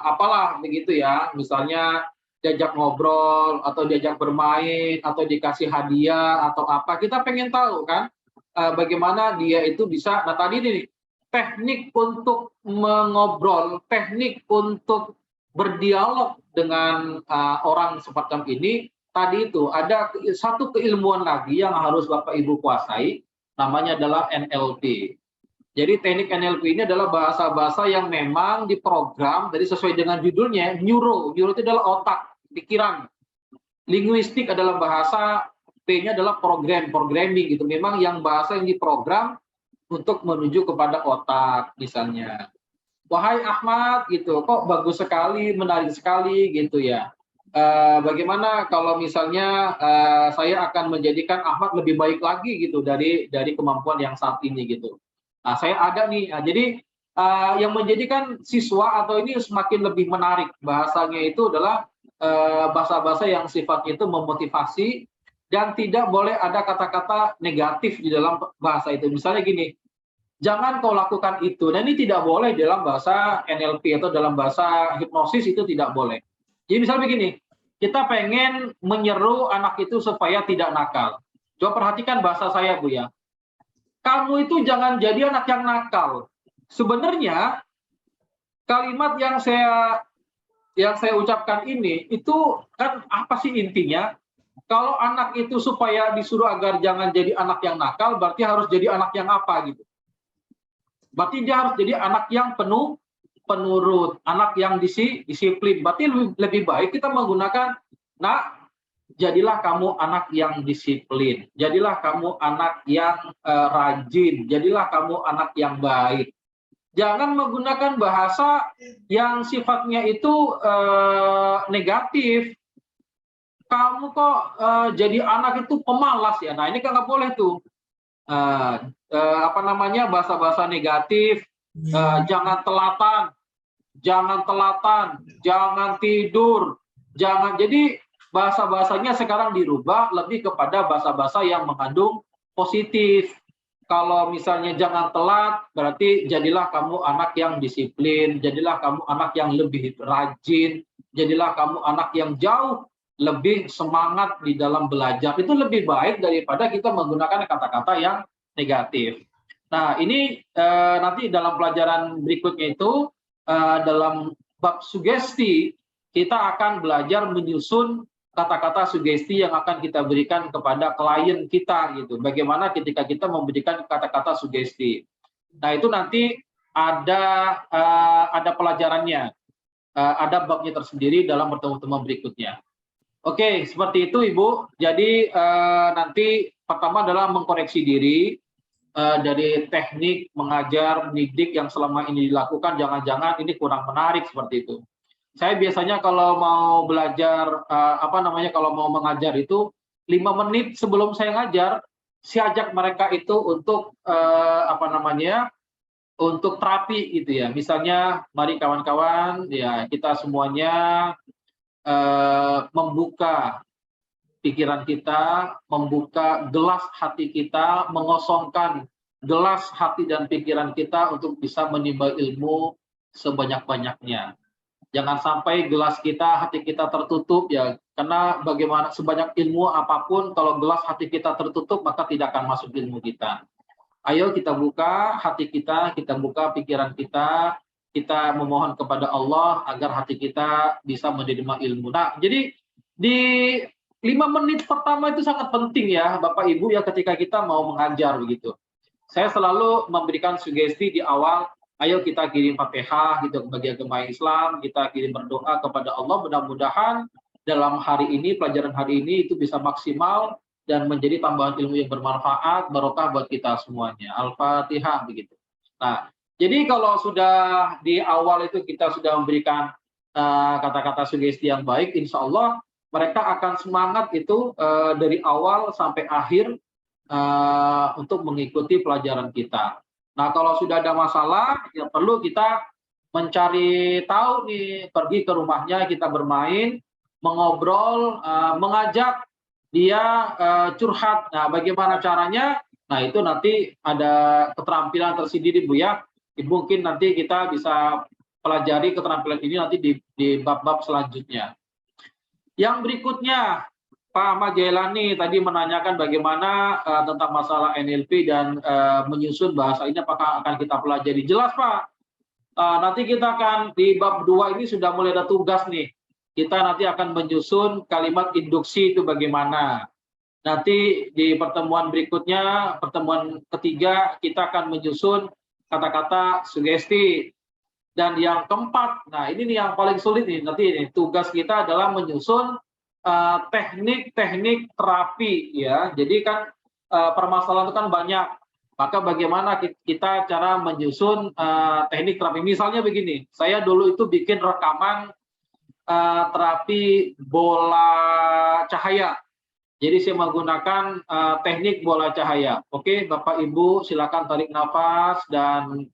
apalah begitu ya, misalnya diajak ngobrol atau diajak bermain atau dikasih hadiah atau apa, kita pengen tahu kan bagaimana dia itu bisa. Nah, tadi nih teknik untuk mengobrol, teknik untuk berdialog dengan orang semacam ini, tadi itu ada satu keilmuan lagi yang harus Bapak Ibu kuasai, namanya adalah NLP. Jadi teknik NLP ini adalah bahasa-bahasa yang memang diprogram, jadi sesuai dengan judulnya, neuro. Neuro itu adalah otak, pikiran. Linguistik adalah bahasa, P-nya adalah programming gitu. Memang yang bahasa yang diprogram untuk menuju kepada otak, misalnya. Wahai Ahmad, gitu, kok bagus sekali, menarik sekali, gitu ya. Bagaimana kalau misalnya saya akan menjadikan Ahmad lebih baik lagi gitu dari kemampuan yang saat ini gitu. Nah, saya ada nih, jadi yang menjadikan siswa atau ini semakin lebih menarik bahasanya itu adalah bahasa-bahasa yang sifatnya itu memotivasi dan tidak boleh ada kata-kata negatif di dalam bahasa itu. Misalnya gini, jangan kau lakukan itu. Dan ini tidak boleh dalam bahasa NLP atau dalam bahasa hipnosis, itu tidak boleh. Jadi misalnya begini, kita pengen menyeru anak itu supaya tidak nakal. Coba perhatikan bahasa saya, Bu ya. Kamu itu jangan jadi anak yang nakal. Sebenarnya kalimat yang saya ucapkan ini itu kan apa sih intinya? Kalau anak itu supaya disuruh agar jangan jadi anak yang nakal, berarti harus jadi anak yang apa gitu? Berarti dia harus jadi anak yang penurut, anak yang disiplin. Berarti lebih baik kita menggunakan, nak, jadilah kamu anak yang disiplin, jadilah kamu anak yang rajin, jadilah kamu anak yang baik. Jangan menggunakan bahasa yang sifatnya itu negatif. Kamu kok jadi anak itu pemalas ya. Nah, ini kan nggak boleh tuh. Bahasa-bahasa negatif, jangan telatan, jangan tidur, jangan. Jadi bahasa-bahasanya sekarang dirubah lebih kepada bahasa-bahasa yang mengandung positif. Kalau misalnya jangan telat, berarti jadilah kamu anak yang disiplin, jadilah kamu anak yang lebih rajin, jadilah kamu anak yang jauh lebih semangat di dalam belajar. Itu lebih baik daripada kita menggunakan kata-kata yang negatif. Nah, ini nanti dalam pelajaran berikutnya itu, dalam bab sugesti, kita akan belajar menyusun kata-kata sugesti yang akan kita berikan kepada klien kita gitu. Bagaimana ketika kita memberikan kata-kata sugesti. Nah, itu nanti ada pelajarannya, ada babnya tersendiri dalam pertemuan berikutnya. Oke, seperti itu Ibu. Jadi nanti pertama adalah mengkoreksi diri dari teknik mengajar, mendidik yang selama ini dilakukan, jangan-jangan ini kurang menarik seperti itu. Saya biasanya kalau mau belajar, kalau mau mengajar itu 5 menit sebelum saya ngajar, saya ajak mereka itu untuk untuk terapi gitu ya. Misalnya, mari kawan-kawan, ya kita semuanya membuka pikiran kita, membuka gelas hati kita, mengosongkan gelas hati dan pikiran kita untuk bisa menimba ilmu sebanyak-banyaknya. Jangan sampai gelas kita, hati kita tertutup ya, karena bagaimana sebanyak ilmu apapun, kalau gelas hati kita tertutup, maka tidak akan masuk ilmu kita. Ayo kita buka hati kita buka pikiran kita memohon kepada Allah agar hati kita bisa menerima ilmu. Nah, jadi di 5 menit pertama itu sangat penting ya, Bapak Ibu ya, ketika kita mau mengajar begitu. Saya selalu memberikan sugesti di awal, ayo kita kirim Fatihah gitu bagi agama Islam, kita kirim berdoa kepada Allah, mudah-mudahan dalam hari ini, pelajaran hari ini itu bisa maksimal dan menjadi tambahan ilmu yang bermanfaat, barokah buat kita semuanya. Al-Fatihah begitu. Nah, Jadi kalau sudah di awal itu kita sudah memberikan kata-kata sugesti yang baik, insya Allah mereka akan semangat itu dari awal sampai akhir untuk mengikuti pelajaran kita. Nah, kalau sudah ada masalah, ya perlu kita mencari tahu nih, pergi ke rumahnya, kita bermain, mengobrol, mengajak dia curhat. Nah, bagaimana caranya? Nah, itu nanti ada keterampilan tersendiri, Bu ya. Mungkin nanti kita bisa pelajari keterampilan ini nanti di bab-bab selanjutnya. Yang berikutnya, Pak Ahmad Jailani tadi menanyakan bagaimana tentang masalah NLP dan menyusun bahasa ini apakah akan kita pelajari. Jelas Pak, nanti kita akan di bab 2 ini sudah mulai ada tugas nih. Kita nanti akan menyusun kalimat induksi itu bagaimana. Nanti di pertemuan berikutnya, pertemuan ketiga, kita akan menyusun kata-kata sugesti. Dan yang keempat, nah ini nih yang paling sulit nih, nanti ini tugas kita adalah menyusun teknik-teknik terapi ya. Jadi kan permasalahan itu kan banyak. Maka bagaimana kita cara menyusun teknik terapi? Misalnya begini, saya dulu itu bikin rekaman terapi bola cahaya. Jadi saya menggunakan teknik bola cahaya. Oke, Bapak Ibu silakan tarik nafas dan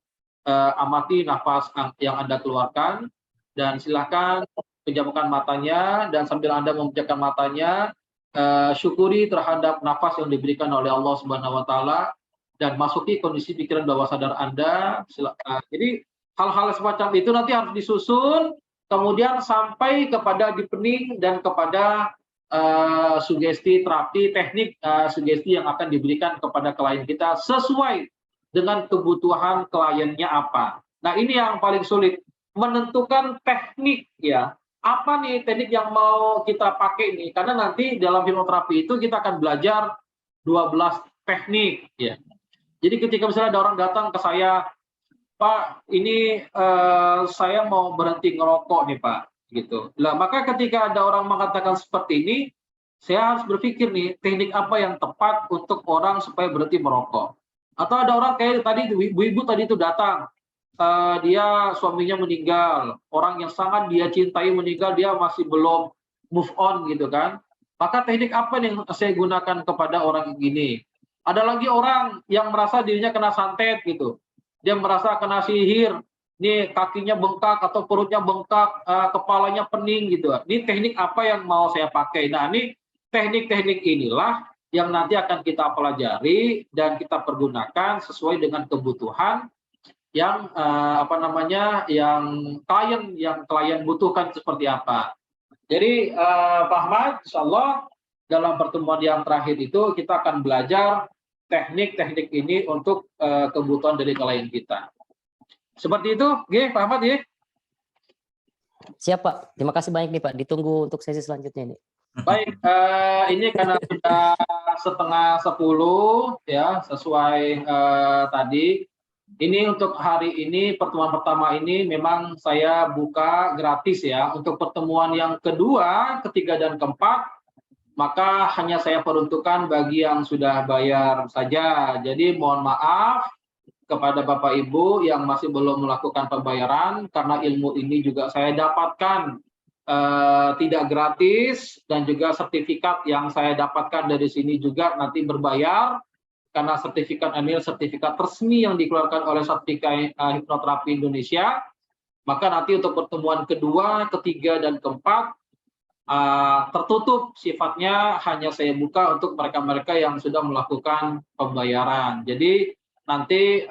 amati nafas yang Anda keluarkan. Dan silakan pejamkan matanya dan sambil Anda memejamkan matanya, syukuri terhadap nafas yang diberikan oleh Allah Subhanahu wa taala dan masuki kondisi pikiran bawah sadar Anda. Jadi hal-hal semacam itu nanti harus disusun kemudian sampai kepada deepening dan kepada sugesti terapi, teknik sugesti yang akan diberikan kepada klien kita sesuai dengan kebutuhan kliennya apa. Nah, ini yang paling sulit, menentukan teknik ya. Apa nih teknik yang mau kita pakai nih? Karena nanti dalam hipnoterapi itu kita akan belajar 12 teknik ya. Jadi ketika misalnya ada orang datang ke saya, Pak, ini saya mau berhenti ngerokok nih Pak, gitu. Nah, maka ketika ada orang mengatakan seperti ini, saya harus berpikir nih, teknik apa yang tepat untuk orang supaya berhenti merokok. Atau ada orang kayak tadi ibu-ibu tadi itu datang, dia suaminya meninggal, orang yang sangat dia cintai meninggal, dia masih belum move on gitu kan. Maka teknik apa yang saya gunakan kepada orang ini? Ada lagi orang yang merasa dirinya kena santet gitu, dia merasa kena sihir, ini kakinya bengkak atau perutnya bengkak, kepalanya pening gitu. Ini teknik apa yang mau saya pakai? Nah, ini teknik-teknik inilah yang nanti akan kita pelajari dan kita pergunakan sesuai dengan kebutuhan yang yang klien butuhkan seperti apa. Jadi Pak Ahmad, insya Allah dalam pertemuan yang terakhir itu kita akan belajar teknik-teknik ini untuk kebutuhan dari klien kita. Seperti itu, Pak Ahmad ya. Siap Pak, terima kasih banyak nih Pak. Ditunggu untuk sesi selanjutnya nih. Baik, ini karena sudah 9:30 ya, sesuai tadi. Ini untuk hari ini, pertemuan pertama ini memang saya buka gratis ya. Untuk pertemuan yang kedua, ketiga, dan keempat, maka hanya saya peruntukkan bagi yang sudah bayar saja. Jadi mohon maaf kepada Bapak Ibu yang masih belum melakukan pembayaran, karena ilmu ini juga saya dapatkan tidak gratis, dan juga sertifikat yang saya dapatkan dari sini juga nanti berbayar, karena sertifikat ini sertifikat resmi yang dikeluarkan oleh Sertifikat Hipnoterapi Indonesia. Maka nanti untuk pertemuan kedua, ketiga, dan keempat tertutup sifatnya, hanya saya buka untuk mereka-mereka yang sudah melakukan pembayaran. Jadi nanti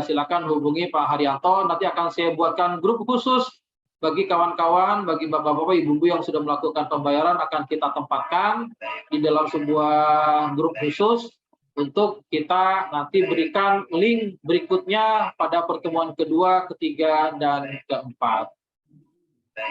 silakan hubungi Pak Haryanto, nanti akan saya buatkan grup khusus bagi kawan-kawan, bagi bapak-bapak, ibu-ibu yang sudah melakukan pembayaran, akan kita tempatkan di dalam sebuah grup khusus untuk kita nanti berikan link berikutnya pada pertemuan kedua, ketiga, dan keempat.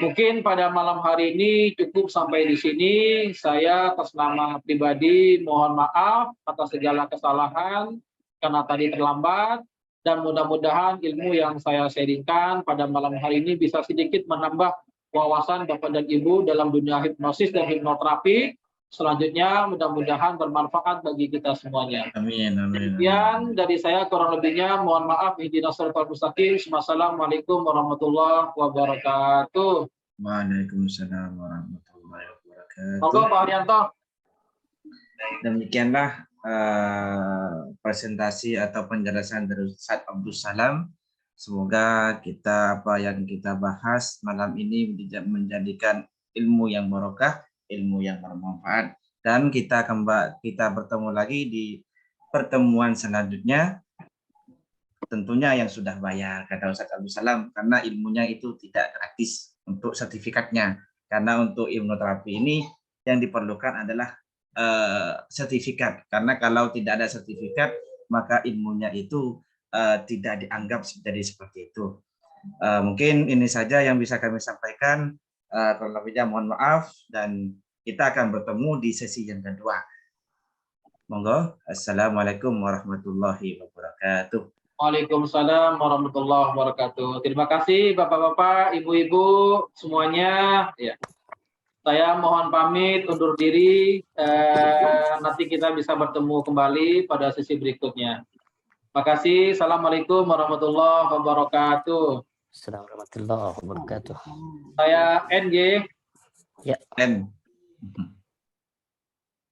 Mungkin pada malam hari ini cukup sampai di sini. Saya atas nama pribadi mohon maaf atas segala kesalahan karena tadi terlambat. Dan mudah-mudahan ilmu yang saya sharingkan pada malam hari ini bisa sedikit menambah wawasan Bapak dan Ibu dalam dunia hipnosis dan hipnoterapi, selanjutnya mudah-mudahan bermanfaat bagi kita semuanya. Amin, amin. Sekian dari saya, kurang lebihnya mohon maaf. Ihdinas siratal mustaqim. Wassalamualaikum warahmatullahi wabarakatuh. Waalaikumsalam warahmatullahi wabarakatuh. Monggo Pak Haryanto. Demikianlah presentasi atau penjelasan dari Ustaz Abdul Salam. Semoga apa yang kita bahas malam ini menjadikan ilmu yang barokah, ilmu yang bermanfaat. Dan kita bertemu lagi di pertemuan selanjutnya. Tentunya yang sudah bayar, kata Ustaz Abdul Salam, karena ilmunya itu tidak gratis untuk sertifikatnya. Karena untuk hipnoterapi ini yang diperlukan adalah sertifikat, karena kalau tidak ada sertifikat maka ilmunya itu tidak dianggap jadi seperti itu. Mungkin ini saja yang bisa kami sampaikan. Kurang lebihnya mohon maaf, dan kita akan bertemu di sesi yang kedua. Monggo. Assalamualaikum warahmatullahi wabarakatuh. Waalaikumsalam warahmatullahi wabarakatuh. Terima kasih Bapak-bapak, Ibu-ibu semuanya. Ya. Saya mohon pamit undur diri. Nanti kita bisa bertemu kembali pada sesi berikutnya. Terima kasih. Assalamualaikum warahmatullahi wabarakatuh. Assalamualaikum warahmatullahi wabarakatuh. Saya NG. N.